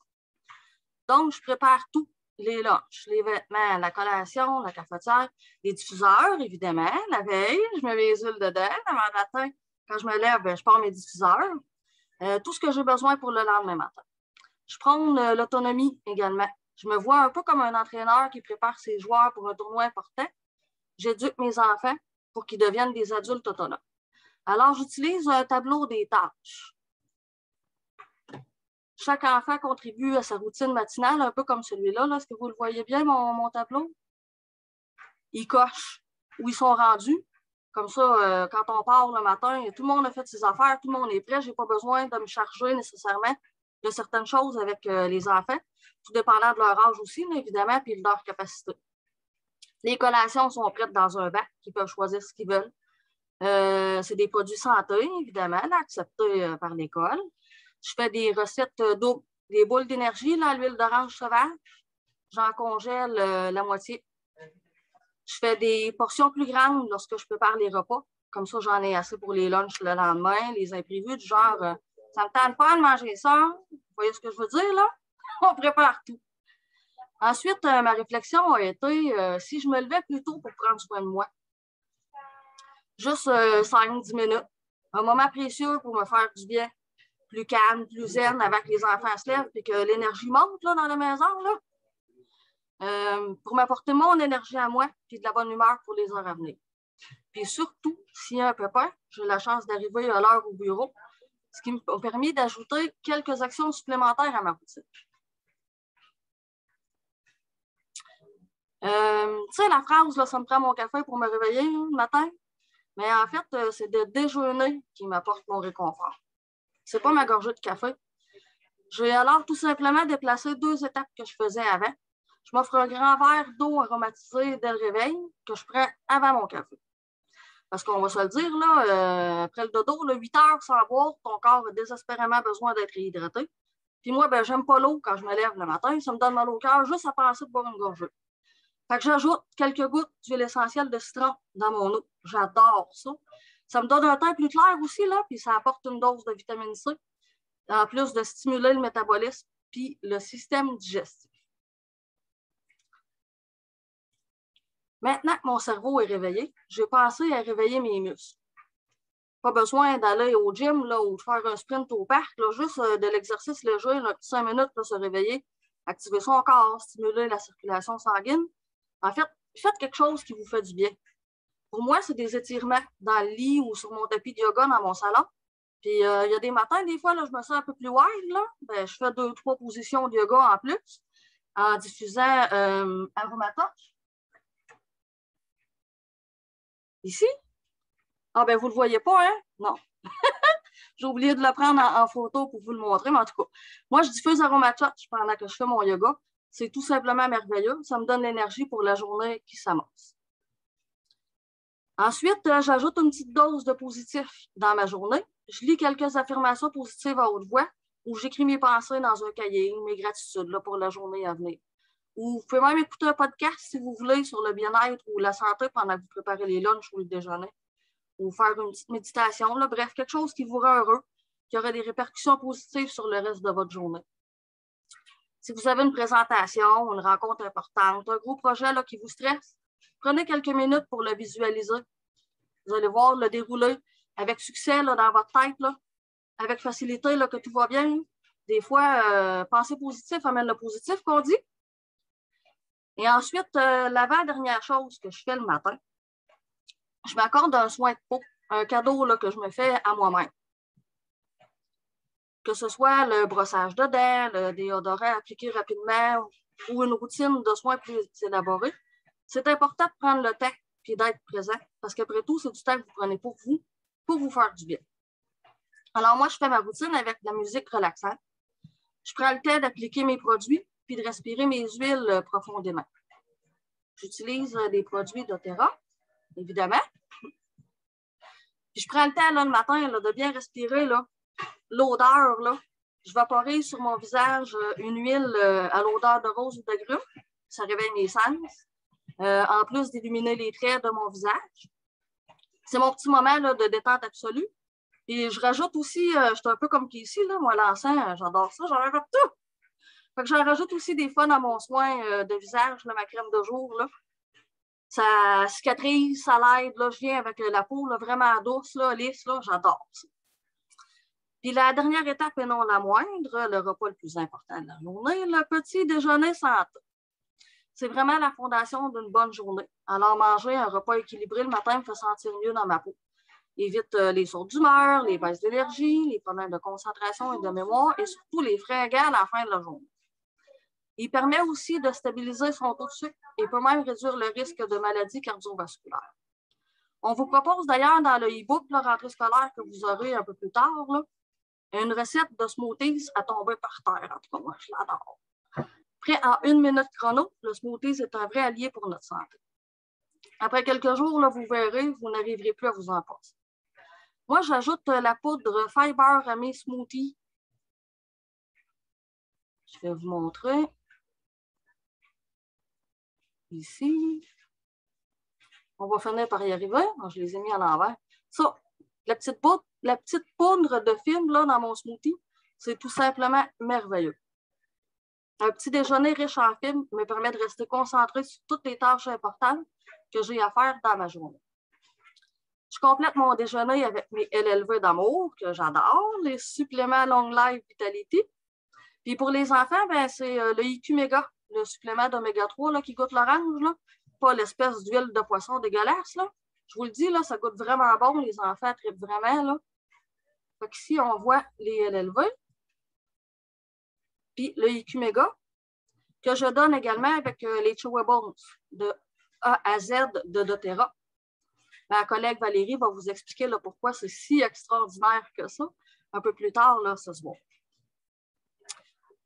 Donc, je prépare tout. Les lunchs, les vêtements, la collation, la cafetière, les diffuseurs, évidemment. La veille, je mets mes huiles dedans. Le matin, quand je me lève, je pars mes diffuseurs. Tout ce que j'ai besoin pour le lendemain matin. Je prends l'autonomie également. Je me vois un peu comme un entraîneur qui prépare ses joueurs pour un tournoi important. J'éduque mes enfants pour qu'ils deviennent des adultes autonomes. Alors, j'utilise un tableau des tâches. Chaque enfant contribue à sa routine matinale, un peu comme celui-là. Est-ce que vous le voyez bien, mon tableau? Ils cochent où ils sont rendus. Comme ça, quand on part le matin, tout le monde a fait ses affaires, tout le monde est prêt. Je n'ai pas besoin de me charger nécessairement de certaines choses avec les enfants, tout dépendant de leur âge aussi, évidemment, puis de leur capacité. Les collations sont prêtes dans un bac, ils peuvent choisir ce qu'ils veulent. C'est des produits santé, évidemment, acceptés par l'école. Je fais des recettes d'eau, des boules d'énergie, à l'huile d'orange sauvage. J'en congèle la moitié. Je fais des portions plus grandes lorsque je prépare les repas. Comme ça, j'en ai assez pour les lunchs le lendemain, les imprévus, du genre, ça ne me tente pas de manger ça. Vous voyez ce que je veux dire, là? On prépare tout. Ensuite, ma réflexion a été, si je me levais plus tôt pour prendre soin de moi, juste 5-10 minutes, un moment précieux pour me faire du bien, plus calme, plus zen, avant que les enfants se lèvent et que l'énergie monte là, dans la maison, là. Pour m'apporter mon énergie à moi et de la bonne humeur pour les heures à venir. Puis surtout, s'il y a un pépin, j'ai la chance d'arriver à l'heure au bureau, ce qui m'a permis d'ajouter quelques actions supplémentaires à ma routine. Tu sais, la phrase, là, ça me prend mon café pour me réveiller le matin, mais en fait, c'est de déjeuner qui m'apporte mon réconfort. C'est pas ma gorgée de café. J'ai alors tout simplement déplacé 2 étapes que je faisais avant. Je m'offre un grand verre d'eau aromatisée dès le réveil que je prends avant mon café. Parce qu'on va se le dire, là, après le dodo, là, 8 heures sans boire, ton corps a désespérément besoin d'être réhydraté. Puis moi, ben, j'aime pas l'eau quand je me lève le matin. Ça me donne mal au cœur juste à penser de boire une gorgée. Fait que j'ajoute quelques gouttes d'huile essentielle de citron dans mon eau. J'adore ça. Ça me donne un teint plus clair aussi, là, puis ça apporte une dose de vitamine C, en plus de stimuler le métabolisme puis le système digestif. Maintenant que mon cerveau est réveillé, j'ai pensé à réveiller mes muscles. Pas besoin d'aller au gym là, ou de faire un sprint au parc, là, juste de l'exercice léger, là, 5 minutes pour se réveiller, activer son corps, stimuler la circulation sanguine. En fait, faites quelque chose qui vous fait du bien. Pour moi, c'est des étirements dans le lit ou sur mon tapis de yoga dans mon salon. Puis, il y a des matins, des fois, là, je me sens un peu plus wild. Là. Ben, je fais 2-3 positions de yoga en plus en diffusant Aromatox. Ici? Ah, ben, vous ne le voyez pas, hein? Non. J'ai oublié de le prendre en photo pour vous le montrer, mais en tout cas, moi, je diffuse Aromatox pendant que je fais mon yoga. C'est tout simplement merveilleux. Ça me donne l'énergie pour la journée qui s'amorce. Ensuite, j'ajoute une petite dose de positif dans ma journée. Je lis quelques affirmations positives à haute voix ou j'écris mes pensées dans un cahier, mes gratitudes là, pour la journée à venir. Ou vous pouvez même écouter un podcast si vous voulez sur le bien-être ou la santé pendant que vous préparez les lunchs ou le déjeuner. Ou faire une petite méditation. Là. Bref, quelque chose qui vous rend heureux, qui aura des répercussions positives sur le reste de votre journée. Si vous avez une présentation, une rencontre importante, un gros projet là, qui vous stresse, prenez quelques minutes pour le visualiser. Vous allez voir le dérouler avec succès là, dans votre tête, là, avec facilité, là, que tout va bien. Des fois, penser positif amène le positif qu'on dit. Et ensuite, l'avant-dernière chose que je fais le matin, je m'accorde un soin de peau, un cadeau là, que je me fais à moi-même. Que ce soit le brossage de dents, le déodorant appliqué rapidement ou une routine de soins plus élaborée, c'est important de prendre le temps et d'être présent parce qu'après tout, c'est du temps que vous prenez pour vous faire du bien. Alors moi, je fais ma routine avec de la musique relaxante. Je prends le temps d'appliquer mes produits puis de respirer mes huiles profondément. J'utilise des produits d'Otera, évidemment. Puis je prends le temps là, le matin là, de bien respirer l'odeur. Je vaporise sur mon visage une huile à l'odeur de rose ou d'agrumes. Ça réveille mes sens. En plus d'illuminer les traits de mon visage. C'est mon petit moment là, de détente absolue. Et je rajoute aussi, je suis un peu comme ici, là, moi, l'encens, j'adore ça, j'en rajoute tout. Fait que j'en rajoute aussi des fois dans mon soin de visage, là, ma crème de jour. Là. Ça cicatrise, ça l'aide. Je viens avec la peau là, vraiment douce, là, lisse, là, j'adore ça. Puis la dernière étape, et non la moindre, le repas le plus important de la journée, le petit déjeuner santé. C'est vraiment la fondation d'une bonne journée. Alors, manger un repas équilibré le matin me fait sentir mieux dans ma peau. Évite les sauts d'humeur, les baisses d'énergie, les problèmes de concentration et de mémoire et surtout les fringales à la fin de la journée. Il permet aussi de stabiliser son taux de sucre et peut même réduire le risque de maladies cardiovasculaires. On vous propose d'ailleurs dans le e-book, la rentrée scolaire que vous aurez un peu plus tard, là, une recette de smoothies à tomber par terre. En tout cas, moi, je l'adore. Prêt en 1 minute chrono, le smoothie est un vrai allié pour notre santé. Après quelques jours, là, vous verrez, vous n'arriverez plus à vous en passer. Moi, j'ajoute la poudre Fiber à mes smoothies. Je vais vous montrer. Ici. On va finir par y arriver. Je les ai mis à l'envers. Ça, la petite poudre de fibres là, dans mon smoothie, c'est tout simplement merveilleux. Un petit déjeuner riche en fibres me permet de rester concentré sur toutes les tâches importantes que j'ai à faire dans ma journée. Je complète mon déjeuner avec mes LLV d'amour, que j'adore, les suppléments Long Life Vitality. Puis pour les enfants, ben, c'est le IQ Mega, le supplément d'oméga 3 là, qui goûte l'orange, là. Pas l'espèce d'huile de poisson dégueulasse. Là. Je vous le dis, là, ça goûte vraiment bon. Les enfants trippent vraiment. Là. Fait qu'ici, on voit les LLV. Puis le IQ Mega, que je donne également avec les Chewables de A à Z de doTERRA. Ma collègue Valérie va vous expliquer là, pourquoi c'est si extraordinaire que ça. Un peu plus tard, là, ce soir.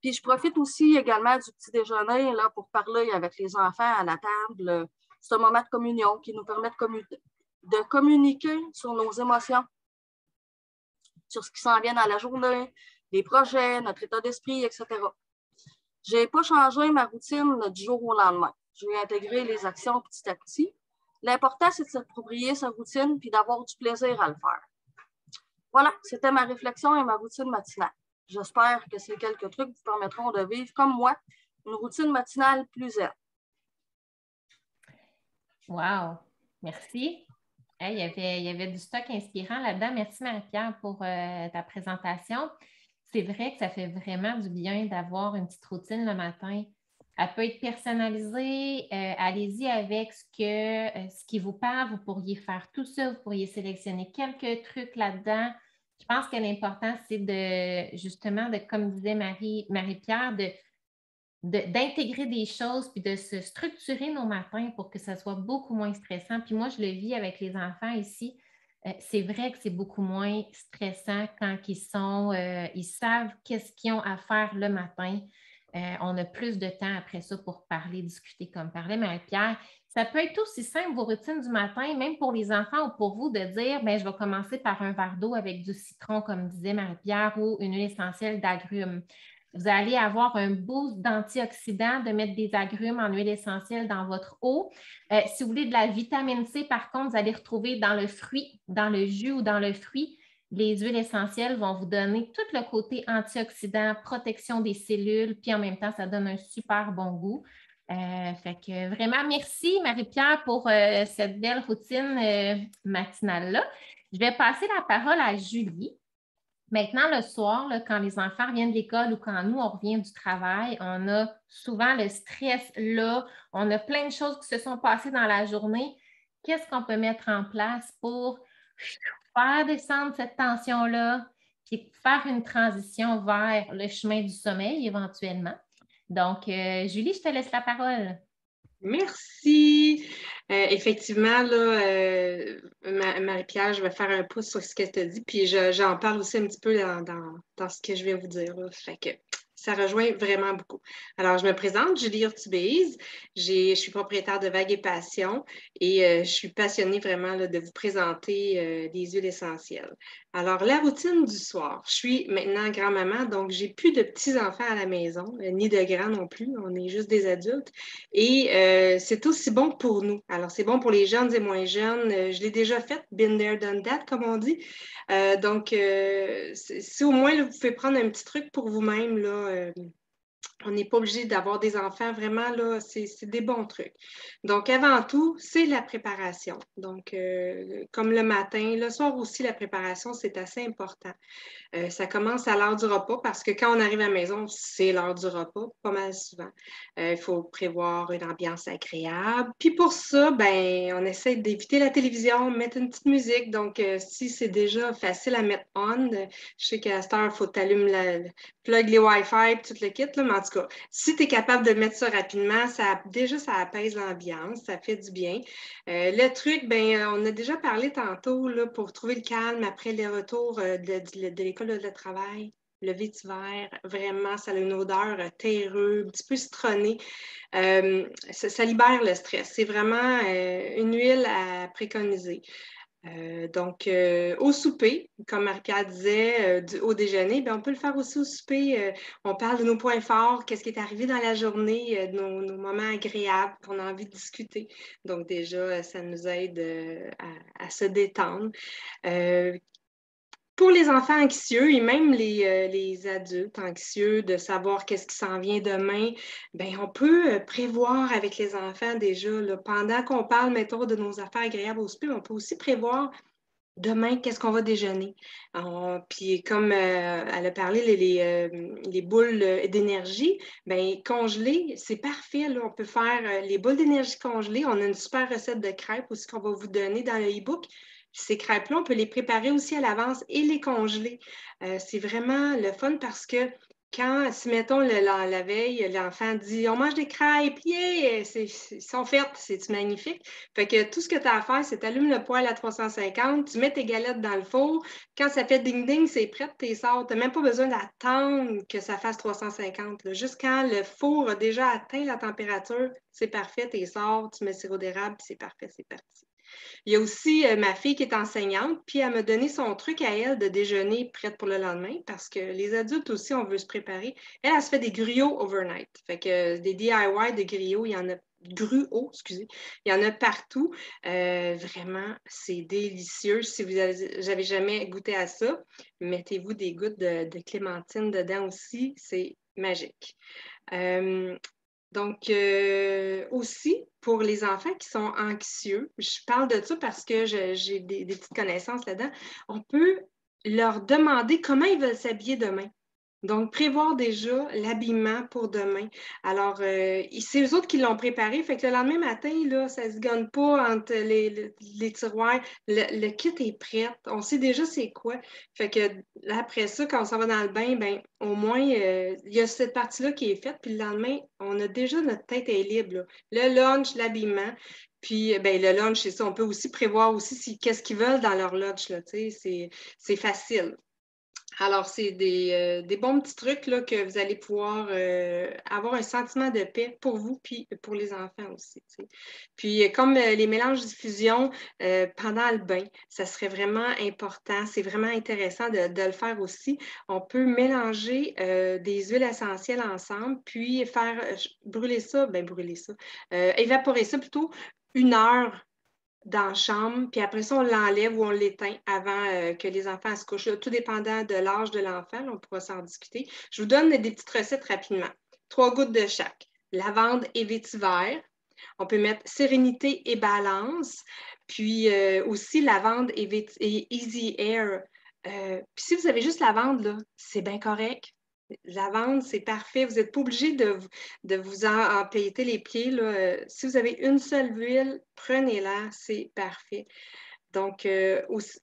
Puis je profite aussi également du petit déjeuner là, pour parler avec les enfants à la table. C'est un moment de communion qui nous permet de communiquer sur nos émotions, sur ce qui s'en vient dans la journée, les projets, notre état d'esprit, etc. Je n'ai pas changé ma routine du jour au lendemain. J'ai intégré les actions petit à petit. L'important, c'est de s'approprier sa routine puis d'avoir du plaisir à le faire. Voilà, c'était ma réflexion et ma routine matinale. J'espère que ces quelques trucs vous permettront de vivre, comme moi, une routine matinale plus zen. Wow! Merci. Hey, il y avait du stock inspirant là-dedans. Merci Marie-Pierre pour ta présentation. C'est vrai que ça fait vraiment du bien d'avoir une petite routine le matin. Elle peut être personnalisée. Allez-y avec ce qui vous parle. Vous pourriez faire tout ça. Vous pourriez sélectionner quelques trucs là-dedans. Je pense que l'important, c'est justement, comme disait Marie-Pierre, d'intégrer des choses puis de se structurer nos matins pour que ça soit beaucoup moins stressant. Puis moi, je le vis avec les enfants ici. C'est vrai que c'est beaucoup moins stressant quand ils savent qu'est-ce qu'ils ont à faire le matin. On a plus de temps après ça pour parler, discuter, comme parlait Marie-Pierre. Ça peut être aussi simple, vos routines du matin, même pour les enfants ou pour vous, de dire, je vais commencer par un verre d'eau avec du citron, comme disait Marie-Pierre, ou une huile essentielle d'agrumes. Vous allez avoir un boost d'antioxydants, de mettre des agrumes en huile essentielle dans votre eau. Si vous voulez de la vitamine C, par contre, vous allez retrouver dans le fruit, dans le jus ou dans le fruit. Les huiles essentielles vont vous donner tout le côté antioxydant, protection des cellules, puis en même temps, ça donne un super bon goût. Fait que vraiment, merci Marie-Pierre pour cette belle routine matinale-là. Je vais passer la parole à Julie. Maintenant, le soir, là, quand les enfants reviennent de l'école ou quand nous, on revient du travail, on a souvent le stress là, on a plein de choses qui se sont passées dans la journée. Qu'est-ce qu'on peut mettre en place pour faire descendre cette tension-là puis faire une transition vers le chemin du sommeil éventuellement? Donc, Julie, je te laisse la parole. Merci. Effectivement, là, Marie-Pierre, je vais faire un pouce sur ce que tu as dit, puis j'en parle aussi un petit peu dans ce que je vais vous dire. Là. Fait que ça rejoint vraiment beaucoup. Alors, je me présente, Julie Urtubise. Je suis propriétaire de Vague et Passion et je suis passionnée vraiment là, de vous présenter des huiles essentielles. Alors, la routine du soir. Je suis maintenant grand-maman, donc j'ai plus de petits-enfants à la maison, ni de grands non plus. On est juste des adultes. Et c'est aussi bon pour nous. Alors, c'est bon pour les jeunes et moins jeunes. Je l'ai déjà fait, been there, done that, comme on dit. Donc, si au moins là, vous pouvez prendre un petit truc pour vous-même, là, on n'est pas obligé d'avoir des enfants. Vraiment, là, c'est des bons trucs. Donc, avant tout, c'est la préparation. Donc, comme le matin, le soir aussi, la préparation, c'est assez important. Ça commence à l'heure du repas parce que quand on arrive à la maison, c'est l'heure du repas, pas mal souvent. Il faut prévoir une ambiance agréable. Puis pour ça, on essaie d'éviter la télévision, mettre une petite musique. Donc, si c'est déjà facile à mettre on, je sais qu'à cette heure, il faut t'allumer plug les Wi-Fi, tout le kit, là, mais en tout cas, si tu es capable de mettre ça rapidement, ça apaise l'ambiance, ça fait du bien. Le truc, on a déjà parlé tantôt là, pour trouver le calme après les retours de l'école de travail. Le vétiver, vraiment, ça a une odeur terreuse, un petit peu citronnée. Ça libère le stress. C'est vraiment une huile à préconiser. Donc, au souper, comme Marie-Pierre disait, au déjeuner, on peut le faire aussi au souper. On parle de nos points forts, qu'est-ce qui est arrivé dans la journée, de nos moments agréables qu'on a envie de discuter. Donc, déjà, ça nous aide à se détendre. Pour les enfants anxieux et même les adultes anxieux de savoir qu'est-ce qui s'en vient demain, on peut prévoir avec les enfants déjà, là, pendant qu'on parle, mettons, de nos affaires agréables au souper, on peut aussi prévoir demain, qu'est-ce qu'on va déjeuner. Puis comme elle a parlé, les boules d'énergie, congelées, c'est parfait. Là. On peut faire les boules d'énergie congelées. On a une super recette de crêpes aussi qu'on va vous donner dans le e-book. Ces crêpes-là, on peut les préparer aussi à l'avance et les congeler. C'est vraiment le fun parce que si, mettons, la veille, l'enfant dit « On mange des crêpes, yeah! » Ils sont faites, c'est magnifique. Fait que tout ce que tu as à faire, c'est t'allumes le poêle à 350, tu mets tes galettes dans le four. Quand ça fait ding-ding, c'est prêt, tu les sors. Tu n'as même pas besoin d'attendre que ça fasse 350. Là. Juste quand le four a déjà atteint la température, c'est parfait, tu les sors, tu mets sirop d'érable, puis c'est parfait, c'est parti. Il y a aussi ma fille qui est enseignante, puis elle m'a donné son truc à elle de déjeuner prête pour le lendemain parce que les adultes aussi, on veut se préparer. Elle se fait des griots overnight. Fait que des DIY de griots, il y en a il y en a partout. Vraiment, c'est délicieux. Si vous n'avez jamais goûté à ça, mettez-vous des gouttes de clémentine dedans aussi. C'est magique. Donc, aussi, pour les enfants qui sont anxieux, je parle de ça parce que j'ai des petites connaissances là-dedans, on peut leur demander comment ils veulent s'habiller demain. Donc, prévoir déjà l'habillement pour demain. Alors, c'est eux autres qui l'ont préparé. Fait que le lendemain matin, là, ça ne se gagne pas entre les tiroirs. Le kit est prêt. On sait déjà c'est quoi. Fait que là, après ça, quand on s'en va dans le bain, ben, au moins, il y a cette partie-là qui est faite. Puis le lendemain, on a déjà notre tête est libre, là. Le lunch, l'habillement. Puis, ben, le lunch, c'est ça. On peut aussi prévoir aussi qu'est-ce qu'ils veulent dans leur lunch, là. Tu sais, c'est facile. Alors, c'est des bons petits trucs là, que vous allez pouvoir avoir un sentiment de paix pour vous puis pour les enfants aussi. T'sais. Puis, comme les mélanges diffusion pendant le bain, ça serait vraiment important. C'est vraiment intéressant de le faire aussi. On peut mélanger des huiles essentielles ensemble, puis faire évaporer ça plutôt 1 heure dans la chambre, puis après ça, on l'enlève ou on l'éteint avant que les enfants se couchent. Là, tout dépendant de l'âge de l'enfant, on pourra s'en discuter. Je vous donne des petites recettes rapidement. 3 gouttes de chaque. Lavande et vétiver. On peut mettre sérénité et balance. Puis aussi lavande et easy air. Puis si vous avez juste lavande, là, c'est bien correct. Lavande, c'est parfait. Vous n'êtes pas obligé de vous empêter les pieds. Là. Si vous avez une seule huile, prenez-la, c'est parfait. Donc,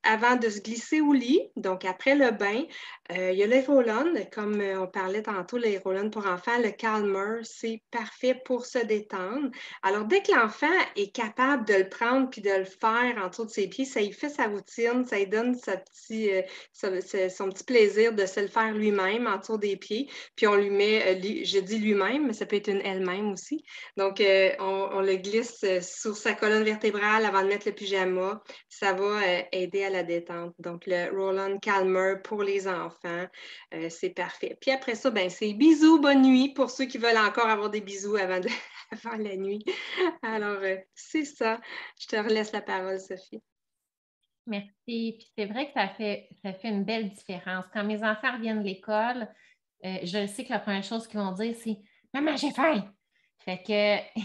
avant de se glisser au lit, donc après le bain, il y a les roll-on, comme on parlait tantôt, les roll-on pour enfants, le Calmer, c'est parfait pour se détendre. Alors, dès que l'enfant est capable de le prendre puis de le faire en dessous de ses pieds, ça lui fait sa routine, ça lui donne son petit plaisir de se le faire lui-même en dessous des pieds. Puis on lui met, je dis lui-même, mais ça peut être une elle-même aussi. Donc, on le glisse sur sa colonne vertébrale avant de mettre le pyjama. Ça va aider à la détente. Donc, le Roll-On Calmer pour les enfants, c'est parfait. Puis après ça, ben, c'est bisous, bonne nuit pour ceux qui veulent encore avoir des bisous avant la nuit. Alors, c'est ça. Je te relaisse la parole, Sophie. Merci. Puis c'est vrai que ça fait une belle différence. Quand mes enfants reviennent de l'école, je sais que la première chose qu'ils vont dire, c'est « Maman, j'ai faim! » Fait que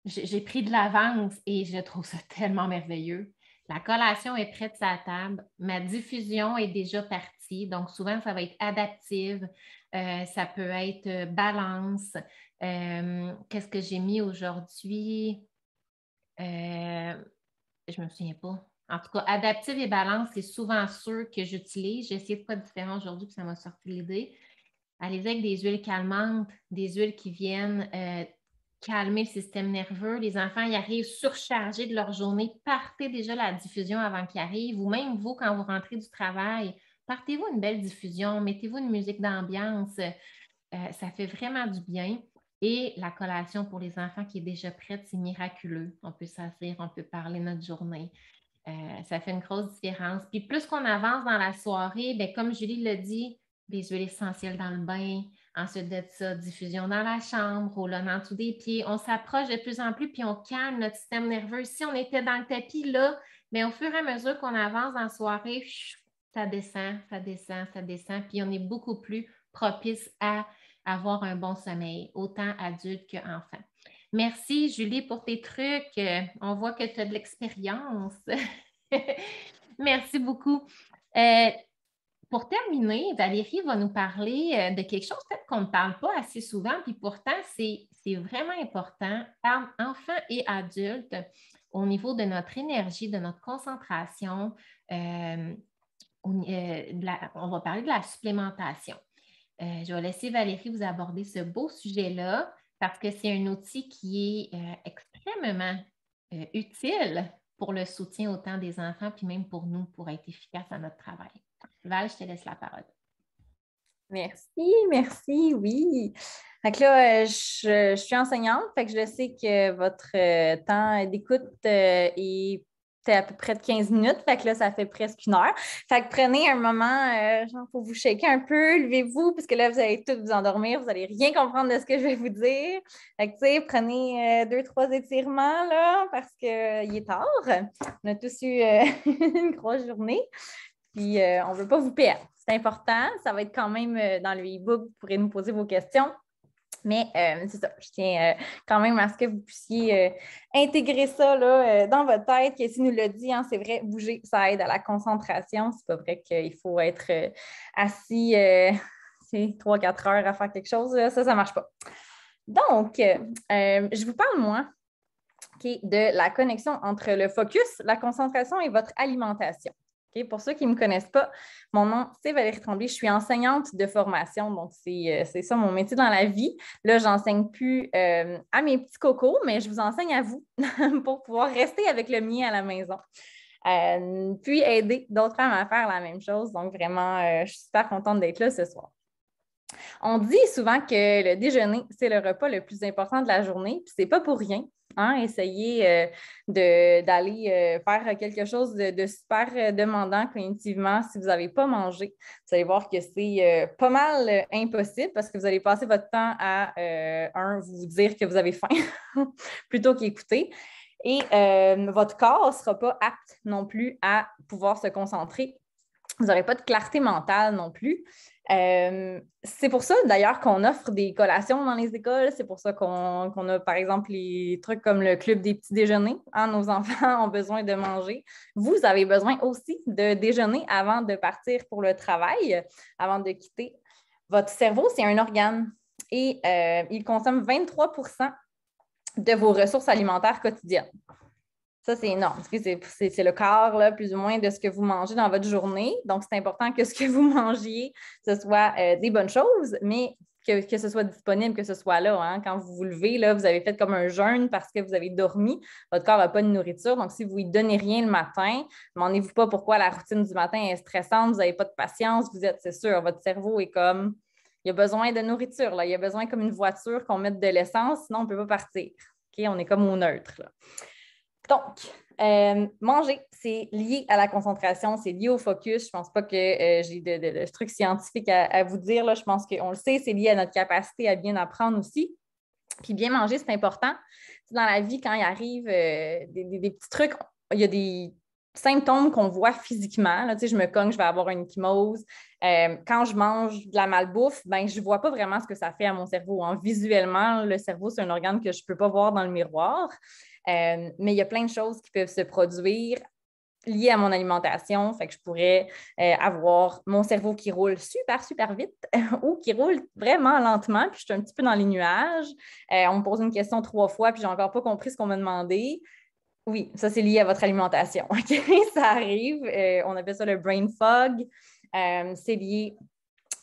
j'ai pris de l'avance et je trouve ça tellement merveilleux. La collation est prête à la table. Ma diffusion est déjà partie. Donc, souvent, ça va être adaptive. Ça peut être balance. Qu'est-ce que j'ai mis aujourd'hui? Je ne me souviens pas. En tout cas, adaptive et balance, c'est souvent ceux que j'utilise. J'ai essayé de quoi de différent aujourd'hui, puis ça m'a sorti l'idée. Allez-y avec des huiles calmantes, des huiles qui viennent calmer le système nerveux. Les enfants y arrivent surchargés de leur journée. Partez déjà la diffusion avant qu'ils arrivent. Ou même vous, quand vous rentrez du travail, partez-vous une belle diffusion, mettez-vous une musique d'ambiance. Ça fait vraiment du bien. Et la collation pour les enfants qui est déjà prête, c'est miraculeux. On peut s'asseoir, on peut parler notre journée. Ça fait une grosse différence. Puis plus qu'on avance dans la soirée, bien, comme Julie l'a dit, des huiles essentielles dans le bain, ensuite de ça, diffusion dans la chambre, roll-on en dessous des pieds. On s'approche de plus en plus, puis on calme notre système nerveux. Si on était dans le tapis, là, bien, au fur et à mesure qu'on avance dans la soirée, ça descend, ça descend, ça descend, puis on est beaucoup plus propice à avoir un bon sommeil, autant adulte qu'enfant. Merci, Julie, pour tes trucs. On voit que tu as de l'expérience. Merci beaucoup. Pour terminer, Valérie va nous parler de quelque chose peut-être qu'on ne parle pas assez souvent, puis pourtant, c'est vraiment important, enfants et adultes, au niveau de notre énergie, de notre concentration. On va parler de la supplémentation. Je vais laisser Valérie vous aborder ce beau sujet-là parce que c'est un outil qui est extrêmement utile pour le soutien autant des enfants puis même pour nous, pour être efficace à notre travail. Val, je te laisse la parole. Merci, oui. Fait que là, je suis enseignante, fait que je sais que votre temps d'écoute est c'est à peu près de 15 minutes. Fait que là, ça fait presque 1 heure. Fait que prenez un moment, genre, pour vous shaker un peu, levez-vous, puisque là, vous allez tous vous endormir, vous n'allez rien comprendre de ce que je vais vous dire. Fait que, tu sais, prenez 2-3 étirements, là, parce qu'il est tard. On a tous eu une grosse journée. Puis, on ne veut pas vous perdre. C'est important. Ça va être quand même dans le e-book. Vous pourrez nous poser vos questions. Mais c'est ça, je tiens quand même à ce que vous puissiez intégrer ça là, dans votre tête. Cassie nous l'a dit, hein, c'est vrai, bouger, ça aide à la concentration. C'est pas vrai qu'il faut être assis 3-4 heures à faire quelque chose. Là. Ça ne marche pas. Donc, je vous parle, moi, de la connexion entre le focus, la concentration et votre alimentation. Okay? Pour ceux qui ne me connaissent pas, mon nom, c'est Valérie Tremblay. Je suis enseignante de formation, donc c'est ça mon métier dans la vie. Là, je n'enseigne plus à mes petits cocos, mais je vous enseigne à vous pour pouvoir rester avec le mien à la maison. Puis aider d'autres femmes à faire la même chose. Donc, vraiment, je suis super contente d'être là ce soir. On dit souvent que le déjeuner, c'est le repas le plus important de la journée, puis c'est pas pour rien. Hein? Essayez d'aller faire quelque chose de super demandant cognitivement si vous n'avez pas mangé. Vous allez voir que c'est pas mal impossible parce que vous allez passer votre temps à, vous dire que vous avez faim plutôt qu'écouter. Et votre corps ne sera pas apte non plus à pouvoir se concentrer. Vous n'aurez pas de clarté mentale non plus. C'est pour ça, d'ailleurs, qu'on offre des collations dans les écoles. C'est pour ça qu'on a, par exemple, les trucs comme le club des petits déjeuners. Hein, nos enfants ont besoin de manger. Vous avez besoin aussi de déjeuner avant de partir pour le travail, avant de quitter. Votre cerveau, c'est un organe et il consomme 23% de vos ressources alimentaires quotidiennes. Ça, c'est énorme. C'est le quart, là, plus ou moins, de ce que vous mangez dans votre journée. Donc, c'est important que ce que vous mangiez, ce soit des bonnes choses, mais que ce soit disponible, que ce soit là. Hein. Quand vous vous levez, là, vous avez fait comme un jeûne parce que vous avez dormi. Votre corps n'a pas de nourriture. Donc, si vous ne lui donnez rien le matin, ne demandez-vous pas pourquoi la routine du matin est stressante, vous n'avez pas de patience, c'est sûr, votre cerveau est comme... Il a besoin de nourriture. Là. Il a besoin comme une voiture qu'on mette de l'essence, sinon on ne peut pas partir. Okay? On est comme au neutre. Là. Donc, manger, c'est lié à la concentration, c'est lié au focus. Je ne pense pas que j'ai de trucs scientifiques à vous dire. Là. Je pense qu'on le sait, c'est lié à notre capacité à bien apprendre aussi. Puis bien manger, c'est important. Dans la vie, quand il arrive des petits trucs, il y a des symptômes qu'on voit physiquement. Là, je me cogne, je vais avoir une ekymose. Quand je mange de la malbouffe, ben, je ne vois pas vraiment ce que ça fait à mon cerveau. Hein. Visuellement, le cerveau, c'est un organe que je ne peux pas voir dans le miroir. Mais il y a plein de choses qui peuvent se produire liées à mon alimentation. Fait que je pourrais avoir mon cerveau qui roule super, super vite ou qui roule vraiment lentement, puis je suis un petit peu dans les nuages. On me pose une question 3 fois, puis je n'ai encore pas compris ce qu'on m'a demandé. Oui, ça, c'est lié à votre alimentation. Okay? Ça arrive. On appelle ça le brain fog. C'est lié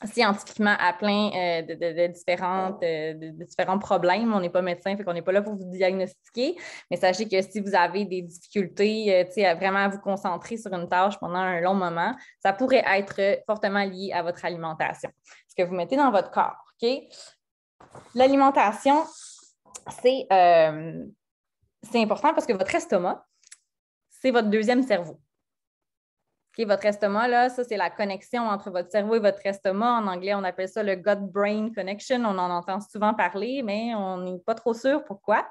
scientifiquement à plein de différents problèmes. On n'est pas médecin, fait qu'on n'est pas là pour vous diagnostiquer, mais sachez que si vous avez des difficultés à vraiment vous concentrer sur une tâche pendant un long moment, ça pourrait être fortement lié à votre alimentation. Ce que vous mettez dans votre corps. Okay? L'alimentation, c'est important parce que votre estomac, c'est votre deuxième cerveau. Okay, votre estomac, là, ça, c'est la connexion entre votre cerveau et votre estomac. En anglais, on appelle ça le gut-brain connection. On en entend souvent parler, mais on n'est pas trop sûr pourquoi.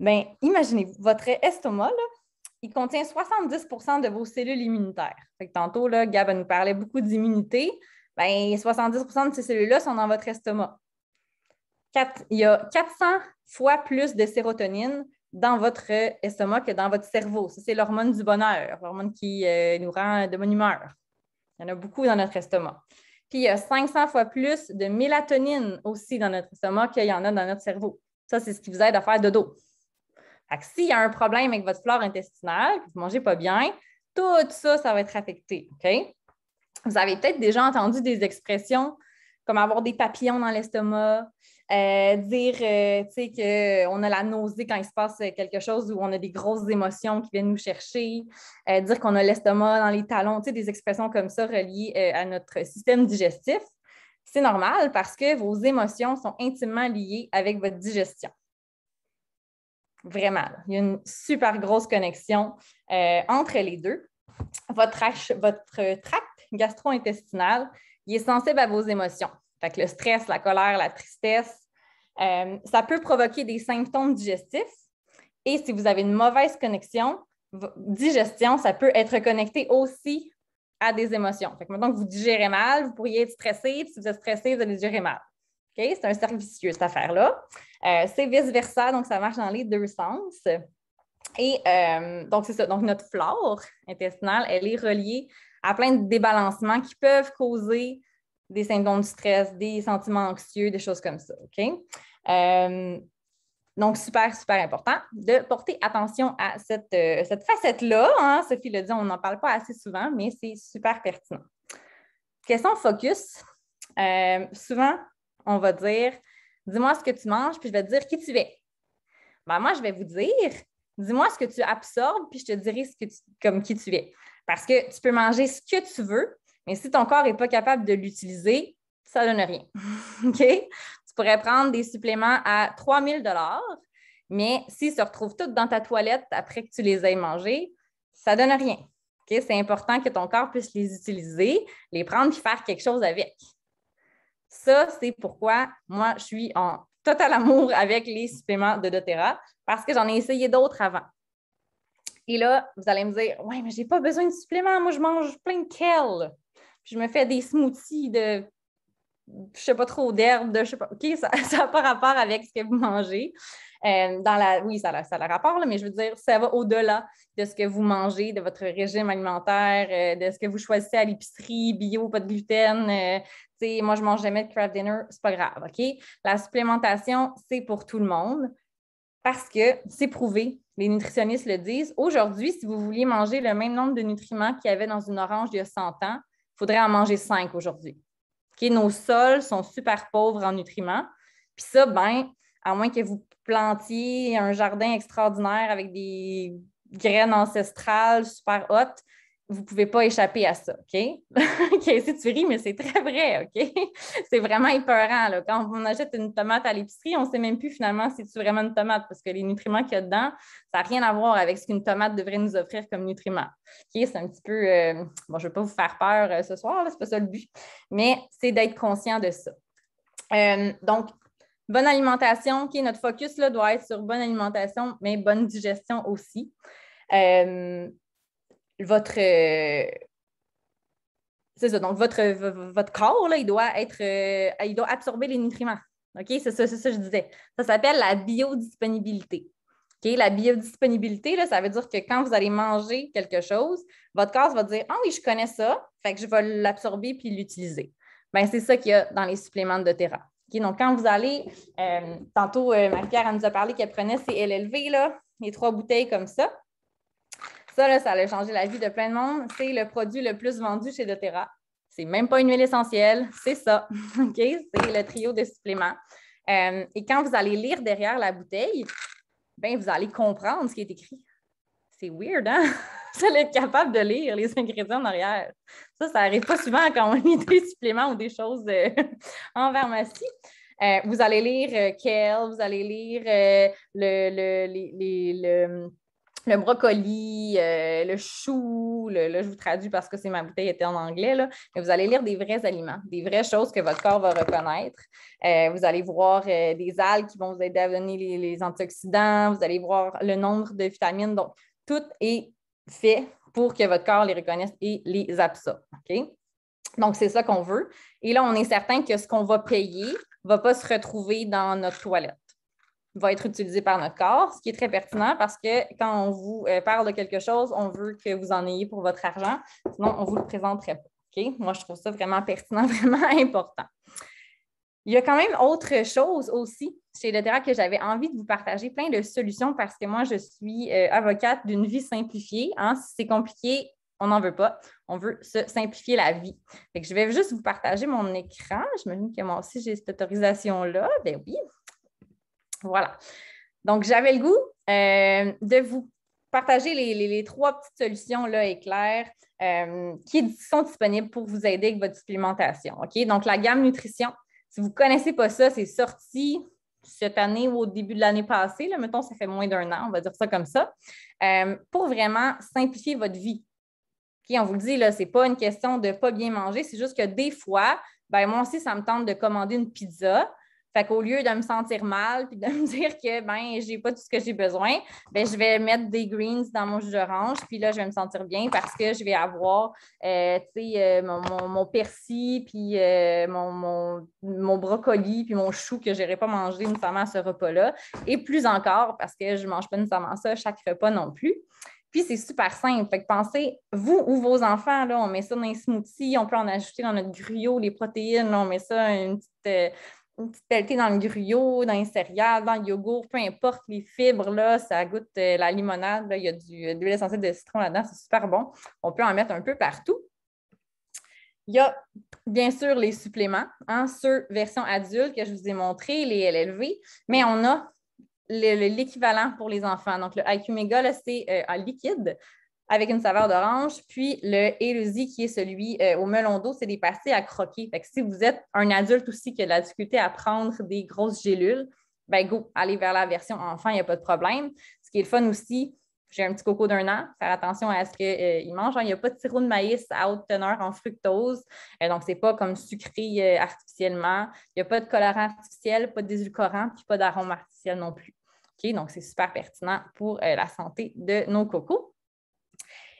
Bien, imaginez-vous, votre estomac, là, il contient 70% de vos cellules immunitaires. Fait que tantôt, là, Gab nous parlait beaucoup d'immunité. Bien, 70% de ces cellules-là sont dans votre estomac. Il y a 400 fois plus de sérotonine dans votre estomac que dans votre cerveau. Ça, c'est l'hormone du bonheur, l'hormone qui nous rend de bonne humeur. Il y en a beaucoup dans notre estomac. Puis, il y a 500 fois plus de mélatonine aussi dans notre estomac qu'il y en a dans notre cerveau. Ça, c'est ce qui vous aide à faire dodo. Fait que s'il y a un problème avec votre flore intestinale, que vous ne mangez pas bien, tout ça, ça va être affecté. Okay? Vous avez peut-être déjà entendu des expressions comme avoir des papillons dans l'estomac, dire qu'on a la nausée quand il se passe quelque chose ou on a des grosses émotions qui viennent nous chercher, dire qu'on a l'estomac dans les talons, des expressions comme ça reliées à notre système digestif. C'est normal parce que vos émotions sont intimement liées avec votre digestion. Vraiment. Il y a une super grosse connexion entre les deux. Votre tract gastro-intestinal, il est sensible à vos émotions. Fait que le stress, la colère, la tristesse, ça peut provoquer des symptômes digestifs. Et si vous avez une mauvaise digestion, ça peut être connecté aussi à des émotions. Fait que maintenant que vous digérez mal, vous pourriez être stressé, puis si vous êtes stressé, vous allez digérer mal. Okay? C'est un cercle vicieux, cette affaire-là. C'est vice-versa, donc ça marche dans les deux sens. Et donc, c'est ça. Donc, notre flore intestinale, elle est reliée à plein de débalancements qui peuvent causer des symptômes de stress, des sentiments anxieux, des choses comme ça. OK? Donc, super, super important de porter attention à cette facette-là. Hein? Sophie l'a dit, on n'en parle pas assez souvent, mais c'est super pertinent. Question focus. Souvent, on va dire, dis-moi ce que tu manges, puis je vais te dire qui tu es. Ben, moi, je vais vous dire, dis-moi ce que tu absorbes, puis je te dirai comme qui tu es. Parce que tu peux manger ce que tu veux, mais si ton corps n'est pas capable de l'utiliser, ça ne donne rien. OK? Tu pourrais prendre des suppléments à 3 000 $, mais s'ils se retrouvent tous dans ta toilette après que tu les aies mangés, ça ne donne rien. OK? C'est important que ton corps puisse les utiliser, les prendre et faire quelque chose avec. Ça, c'est pourquoi moi, je suis en total amour avec les suppléments de doTERRA parce que j'en ai essayé d'autres avant. Et là, vous allez me dire, « Ouais, mais je n'ai pas besoin de suppléments. Moi, je mange plein de kale. Puis je me fais des smoothies de, je ne sais pas trop, d'herbes, je sais pas. OK, ça n'a pas rapport avec ce que vous mangez. Oui, ça a rapport, là, mais je veux dire, ça va au-delà de ce que vous mangez, de votre régime alimentaire, de ce que vous choisissez à l'épicerie, bio, pas de gluten. Moi, je ne mange jamais de craft dinner, c'est pas grave, OK? La supplémentation, c'est pour tout le monde parce que c'est prouvé. Les nutritionnistes le disent. Aujourd'hui, si vous vouliez manger le même nombre de nutriments qu'il y avait dans une orange il y a 100 ans, il faudrait en manger 5 aujourd'hui. Okay? Nos sols sont super pauvres en nutriments. Puis ça, à moins que vous plantiez un jardin extraordinaire avec des graines ancestrales super hautes, vous ne pouvez pas échapper à ça, OK? OK, si tu ris, mais c'est très vrai, OK? C'est vraiment épeurant, là. Quand on achète une tomate à l'épicerie, on ne sait même plus finalement si c'est vraiment une tomate parce que les nutriments qu'il y a dedans, ça n'a rien à voir avec ce qu'une tomate devrait nous offrir comme nutriments. OK? C'est un petit peu... je ne vais pas vous faire peur ce soir, ce n'est pas ça le but, mais c'est d'être conscient de ça. Donc, bonne alimentation, OK? Notre focus là, doit être sur bonne alimentation, mais bonne digestion aussi. C'est ça, donc votre corps, là, il doit absorber les nutriments. OK? C'est ça que je disais. Ça s'appelle la biodisponibilité. OK? La biodisponibilité, là, ça veut dire que quand vous allez manger quelque chose, votre corps va dire « Ah oui, je connais ça, fait que je vais l'absorber puis l'utiliser. » C'est ça qu'il y a dans les suppléments de doTERRA. Okay? Donc, quand vous allez, tantôt, Marie-Pierre, elle nous a parlé qu'elle prenait ses LLV, là, les 3 bouteilles comme ça. Ça, là, ça a changé la vie de plein de monde. C'est le produit le plus vendu chez doTERRA. C'est même pas une huile essentielle, c'est ça. OK? C'est le trio de suppléments. Et quand vous allez lire derrière la bouteille, vous allez comprendre ce qui est écrit. C'est weird, hein? Vous allez être capable de lire les ingrédients en arrière. Ça n'arrive pas souvent quand on lit des suppléments ou des choses en pharmacie. Vous allez lire kale, vous allez lire le brocoli, le chou, là, je vous traduis parce que ma bouteille était en anglais, là, mais vous allez lire des vrais aliments, des vraies choses que votre corps va reconnaître. Vous allez voir des algues qui vont vous aider à donner les antioxydants, vous allez voir le nombre de vitamines. Donc, tout est fait pour que votre corps les reconnaisse et les absorbe. OK? Donc, c'est ça qu'on veut. Et là, on est certain que ce qu'on va payer ne va pas se retrouver dans notre toilette. Va être utilisé par notre corps, ce qui est très pertinent parce que quand on vous parle de quelque chose, on veut que vous en ayez pour votre argent, sinon on ne vous le présenterait pas. Okay? Moi, je trouve ça vraiment pertinent, vraiment important. Il y a quand même autre chose aussi chez doTERRA que j'avais envie de vous partager, plein de solutions parce que moi, je suis avocate d'une vie simplifiée. Hein? Si c'est compliqué, on n'en veut pas. On veut se simplifier la vie. Fait que je vais juste vous partager mon écran. J'imagine que moi aussi, j'ai cette autorisation-là. Ben oui. Voilà. Donc, j'avais le goût de vous partager les 3 petites solutions là, éclairs qui sont disponibles pour vous aider avec votre supplémentation. OK? Donc, la gamme nutrition, si vous ne connaissez pas ça, c'est sorti cette année ou au début de l'année passée, là, mettons, ça fait moins d'1 an, on va dire ça comme ça, pour vraiment simplifier votre vie. Okay, on vous le dit, ce n'est pas une question de ne pas bien manger, c'est juste que des fois, ben, moi aussi, ça me tente de commander une pizza. Fait qu'au lieu de me sentir mal puis de me dire que ben, je n'ai pas tout ce que j'ai besoin, ben, je vais mettre des greens dans mon jus d'orange, puis là, je vais me sentir bien parce que je vais avoir mon persil, puis mon brocoli, puis mon chou que je n'aurais pas mangé nécessairement à ce repas-là. Et plus encore, parce que je ne mange pas nécessairement ça chaque repas non plus. Puis, c'est super simple. Fait que pensez, vous ou vos enfants, là, on met ça dans un smoothie, on peut en ajouter dans notre gruyot, les protéines, là, on met ça une petite pelletée dans le gruyot, dans les céréales, dans le yogourt, peu importe les fibres, là, ça goûte la limonade. Là, il y a de l'huile essentielle de citron là-dedans, c'est super bon. On peut en mettre un peu partout. Il y a bien sûr les suppléments, sur version adulte que je vous ai montré, les LLV, mais on a l'équivalent pour les enfants. Donc, le IQ Mega, c'est en liquide avec une saveur d'orange. Puis, le Elusi, qui est celui au melon d'eau, c'est des pastilles à croquer. Fait que si vous êtes un adulte aussi qui a de la difficulté à prendre des grosses gélules, ben go, allez vers la version enfant, il n'y a pas de problème. Ce qui est le fun aussi, j'ai un petit coco d'1 an, faire attention à ce qu'il mange. Il n'y a pas de sirop de maïs à haute teneur en fructose. Donc, ce n'est pas comme sucré artificiellement. Il n'y a pas de colorant artificiel, pas d'édulcorant, puis pas d'arôme artificiel non plus. Okay? Donc, c'est super pertinent pour la santé de nos cocos.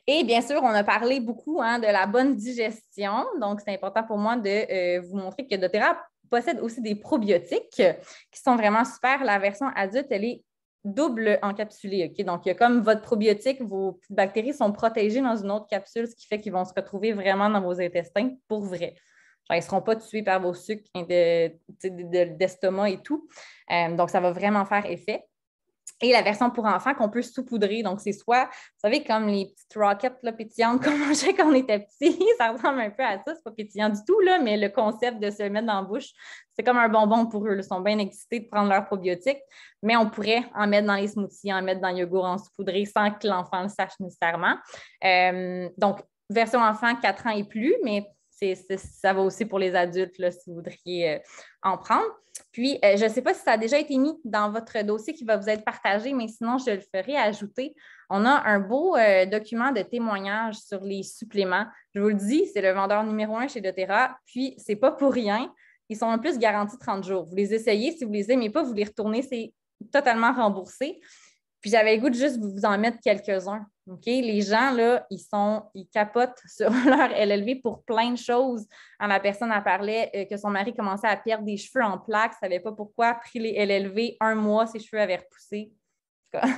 Et bien sûr, on a parlé beaucoup de la bonne digestion. Donc, c'est important pour moi de vous montrer que doTERRA possède aussi des probiotiques qui sont vraiment super. La version adulte, elle est double encapsulée. Okay? Donc, il y a comme votre probiotique, vos petites bactéries sont protégées dans une autre capsule, ce qui fait qu'ils vont se retrouver vraiment dans vos intestins pour vrai. Genre, ils ne seront pas tués par vos sucres d'estomac et tout. Donc, ça va vraiment faire effet. Et la version pour enfants qu'on peut saupoudrer. Donc, c'est soit, vous savez, comme les petites rockets là, pétillantes qu'on mangeait quand on était petit. Ça ressemble un peu à ça. C'est pas pétillant du tout, là, mais le concept de se le mettre dans la bouche, c'est comme un bonbon pour eux. Ils sont bien excités de prendre leurs probiotiques, mais on pourrait en mettre dans les smoothies, en mettre dans le yogourt, en saupoudrer sans que l'enfant le sache nécessairement. Donc, version enfant, 4 ans et plus, mais ça va aussi pour les adultes là, si vous voudriez en prendre. Puis, je ne sais pas si ça a déjà été mis dans votre dossier qui va vous être partagé, mais sinon, je le ferai ajouter. On a un beau document de témoignage sur les suppléments. Je vous le dis, c'est le vendeur numéro 1 chez doTERRA, puis ce n'est pas pour rien. Ils sont en plus garantis 30 jours. Vous les essayez, si vous ne les aimez pas, vous les retournez, c'est totalement remboursé. Puis j'avais le goût de juste vous en mettre quelques-uns. Okay? Les gens, là, ils capotent sur leur LLV pour plein de choses. La personne elle parlait que son mari commençait à perdre des cheveux en plaques, ne savait pas pourquoi, pris les LLV, 1 mois, ses cheveux avaient repoussé.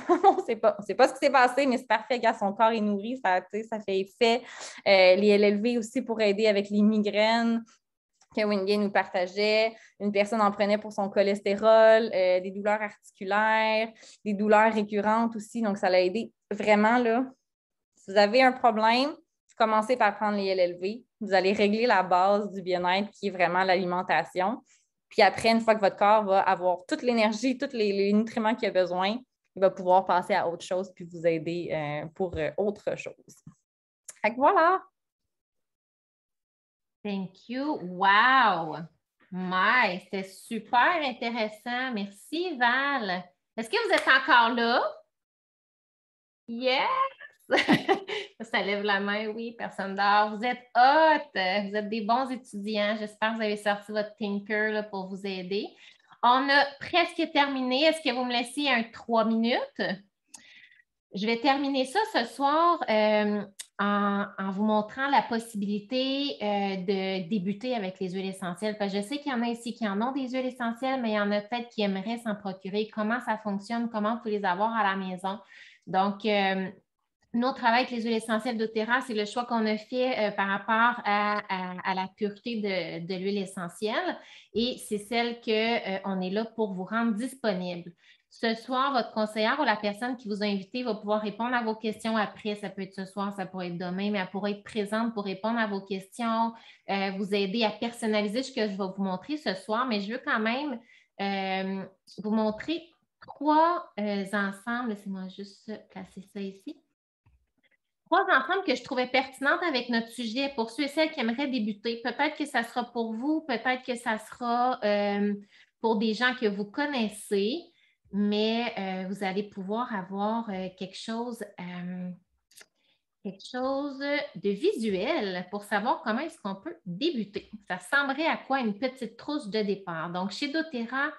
On ne sait pas ce qui s'est passé, mais c'est parfait, car son corps est nourri, ça fait effet. Les LLV aussi pour aider avec les migraines que Wingate nous partageait. Une personne en prenait pour son cholestérol, des douleurs articulaires, des douleurs récurrentes aussi. Donc, ça l'a aidé vraiment. Là. Si vous avez un problème, commencez par prendre les LLV. Vous allez régler la base du bien-être qui est vraiment l'alimentation. Puis après, une fois que votre corps va avoir toute l'énergie, tous les nutriments qu'il a besoin, il va pouvoir passer à autre chose puis vous aider pour autre chose. Fait que voilà! Thank you. Wow! C'était super intéressant. Merci, Val. Est-ce que vous êtes encore là? Yes! Ça lève la main, oui, personne dort. Vous êtes hot! Vous êtes des bons étudiants. J'espère que vous avez sorti votre Tinker là, pour vous aider. On a presque terminé. Est-ce que vous me laissez 3 minutes? Je vais terminer ça ce soir en vous montrant la possibilité de débuter avec les huiles essentielles. Parce que je sais qu'il y en a ici qui en ont des huiles essentielles, mais il y en a peut-être qui aimeraient s'en procurer. Comment ça fonctionne? Comment vous pouvez les avoir à la maison? Donc, nous, on travaille avec les huiles essentielles doTERRA. C'est le choix qu'on a fait par rapport à la pureté de l'huile essentielle. Et c'est celle qu'on est là pour vous rendre disponible. Ce soir, votre conseillère ou la personne qui vous a invité va pouvoir répondre à vos questions après. Ça peut être ce soir, ça pourrait être demain, mais elle pourra être présente pour répondre à vos questions, vous aider à personnaliser ce que je vais vous montrer ce soir. Mais je veux quand même vous montrer 3 ensembles. Laissez-moi juste placer ça ici. 3 ensembles que je trouvais pertinentes avec notre sujet pour ceux et celles qui aimeraient débuter. Peut-être que ça sera pour vous, peut-être que ça sera pour des gens que vous connaissez, mais vous allez pouvoir avoir quelque chose de visuel pour savoir comment est-ce qu'on peut débuter. Ça ressemblerait à quoi une petite trousse de départ. Donc, chez doTERRA,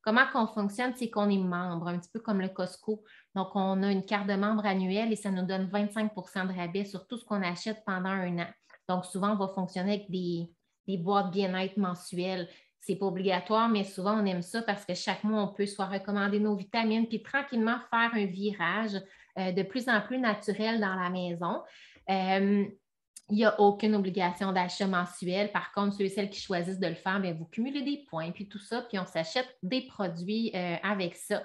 comment qu'on fonctionne, c'est qu'on est membre, un petit peu comme le Costco. Donc, on a une carte de membre annuelle et ça nous donne 25 de rabais sur tout ce qu'on achète pendant un an. Donc, souvent, on va fonctionner avec des boîtes bien-être mensuelles. Ce n'est pas obligatoire, mais souvent, on aime ça parce que chaque mois, on peut soit recommander nos vitamines puis tranquillement faire un virage de plus en plus naturel dans la maison. Il n'y a aucune obligation d'achat mensuel. Par contre, ceux et celles qui choisissent de le faire, bien, vous cumulez des points, puis tout ça, puis on s'achète des produits avec ça.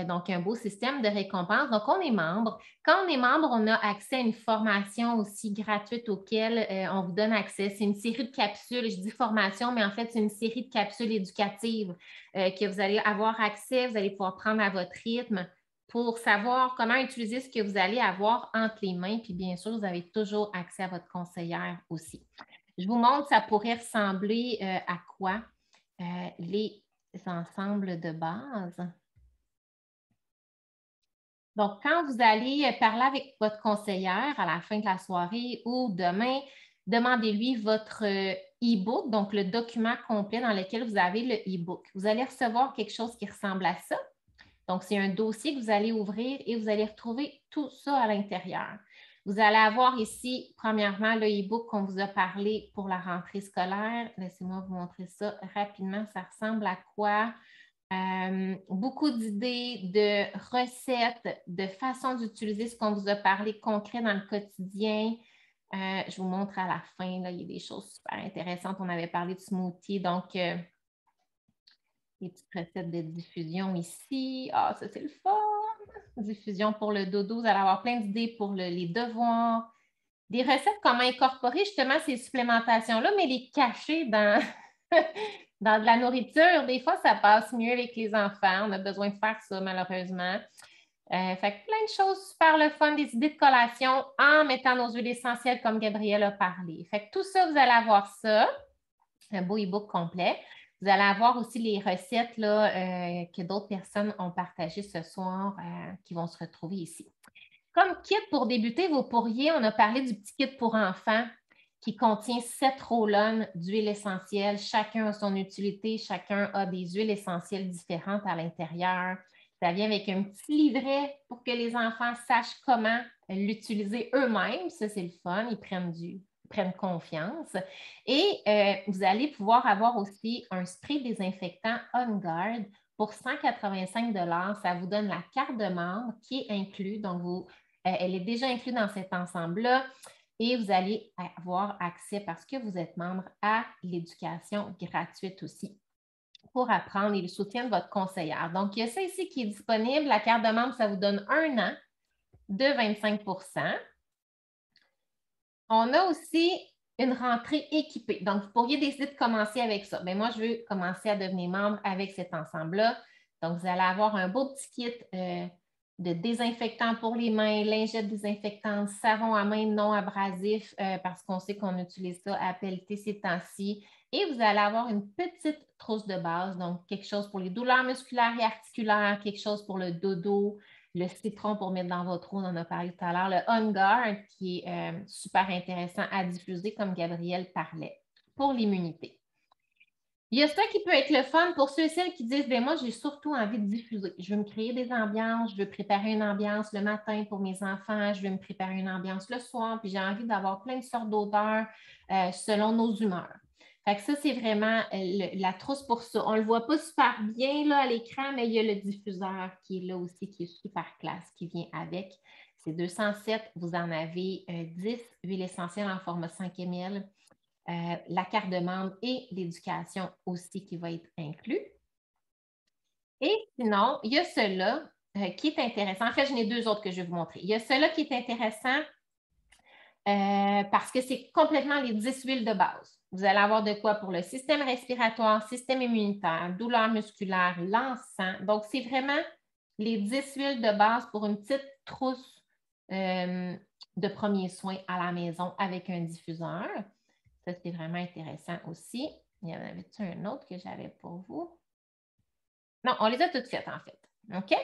Donc, un beau système de récompense. Donc, on est membre. Quand on est membre, on a accès à une formation aussi gratuite auquel on vous donne accès. C'est une série de capsules. Je dis formation, mais en fait, c'est une série de capsules éducatives que vous allez avoir accès. Vous allez pouvoir prendre à votre rythme pour savoir comment utiliser ce que vous allez avoir entre les mains. Puis bien sûr, vous avez toujours accès à votre conseillère aussi. Je vous montre, ça pourrait ressembler à quoi les ensembles de base. Donc, quand vous allez parler avec votre conseillère à la fin de la soirée ou demain, demandez-lui votre e-book, donc le document complet dans lequel vous avez le e-book. Vous allez recevoir quelque chose qui ressemble à ça. Donc, c'est un dossier que vous allez ouvrir et vous allez retrouver tout ça à l'intérieur. Vous allez avoir ici, premièrement, le e-book qu'on vous a parlé pour la rentrée scolaire. Laissez-moi vous montrer ça rapidement. Ça ressemble à quoi? Beaucoup d'idées, de recettes, de façons d'utiliser ce qu'on vous a parlé concret dans le quotidien. Je vous montre à la fin, là, il y a des choses super intéressantes. On avait parlé de smoothie, donc les petites recettes de diffusion ici. Ah, ça, c'est le fun! Diffusion pour le dodo. Vous allez avoir plein d'idées pour les devoirs. Des recettes, comment incorporer justement ces supplémentations-là, mais les cacher dans, dans de la nourriture. Des fois, ça passe mieux avec les enfants. On a besoin de faire ça, malheureusement. Fait que plein de choses super le fun, des idées de collation en mettant nos huiles essentielles comme Gabrielle a parlé. Fait que tout ça, vous allez avoir ça. Un beau e-book complet. Vous allez avoir aussi les recettes là, que d'autres personnes ont partagées ce soir qui vont se retrouver ici. Comme kit pour débuter, vous pourriez, on a parlé du petit kit pour enfants qui contient 7 roll-on d'huile essentielle. Chacun a son utilité, chacun a des huiles essentielles différentes à l'intérieur. Ça vient avec un petit livret pour que les enfants sachent comment l'utiliser eux-mêmes. Ça, c'est le fun. Ils prennent confiance. Et vous allez pouvoir avoir aussi un spray désinfectant On Guard pour 185 $. Ça vous donne la carte de membre qui est inclue. Donc, elle est déjà inclue dans cet ensemble-là. Et vous allez avoir accès, parce que vous êtes membre, à l'éducation gratuite aussi pour apprendre et le soutien de votre conseillère. Donc, il y a ça ici qui est disponible. La carte de membre, ça vous donne 1 an de 25 %. On a aussi une rentrée équipée. Donc, vous pourriez décider de commencer avec ça. Bien, moi, je veux commencer à devenir membre avec cet ensemble-là. Donc, vous allez avoir un beau petit kit de désinfectant pour les mains, lingette désinfectante, savon à main non abrasif, parce qu'on sait qu'on utilise ça à pelleter ces temps-ci. Et vous allez avoir une petite trousse de base, donc quelque chose pour les douleurs musculaires et articulaires, quelque chose pour le dodo, le citron pour mettre dans votre eau, on en a parlé tout à l'heure, le On Guard qui est super intéressant à diffuser, comme Gabrielle parlait, pour l'immunité. Il y a ça qui peut être le fun pour ceux et celles qui disent, bien, moi, j'ai surtout envie de diffuser. Je veux me créer des ambiances, je veux préparer une ambiance le matin pour mes enfants, je veux me préparer une ambiance le soir, puis j'ai envie d'avoir plein de sortes d'odeurs selon nos humeurs. Fait que ça, c'est vraiment la trousse pour ça. On ne le voit pas super bien là, à l'écran, mais il y a le diffuseur qui est là aussi, qui est super classe, qui vient avec. C'est 207, vous en avez 10 huiles essentielles en format 5 ml. La carte de membre et l'éducation aussi qui va être inclus. Et sinon, il y a cela qui est intéressant. En fait, j'en ai 2 autres que je vais vous montrer. Il y a cela qui est intéressant parce que c'est complètement les 10 huiles de base. Vous allez avoir de quoi pour le système respiratoire, système immunitaire, douleur musculaire, l'encens. Donc, c'est vraiment les 10 huiles de base pour une petite trousse de premiers soins à la maison avec un diffuseur. Ça, c'est vraiment intéressant aussi. Il y en avait-tu un autre que j'avais pour vous? Non, on les a toutes faites, en fait. OK?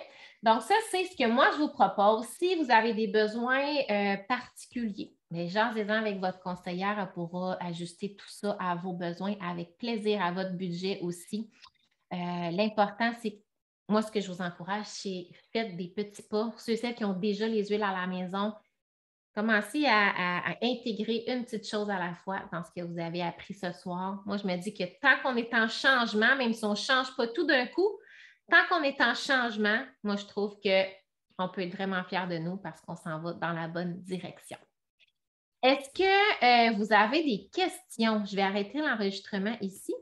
Donc, ça, c'est ce que moi, je vous propose. Si vous avez des besoins particuliers, mais jasez-en avec votre conseillère, elle pourra ajuster tout ça à vos besoins avec plaisir, à votre budget aussi. L'important, c'est, moi, ce que je vous encourage, c'est faites des petits pas. Pour ceux et celles qui ont déjà les huiles à la maison, commencez à intégrer une petite chose à la fois dans ce que vous avez appris ce soir. Moi, je me dis que tant qu'on est en changement, même si on ne change pas tout d'un coup, tant qu'on est en changement, moi, je trouve qu'on peut être vraiment fiers de nous parce qu'on s'en va dans la bonne direction. Est-ce que vous avez des questions? Je vais arrêter l'enregistrement ici.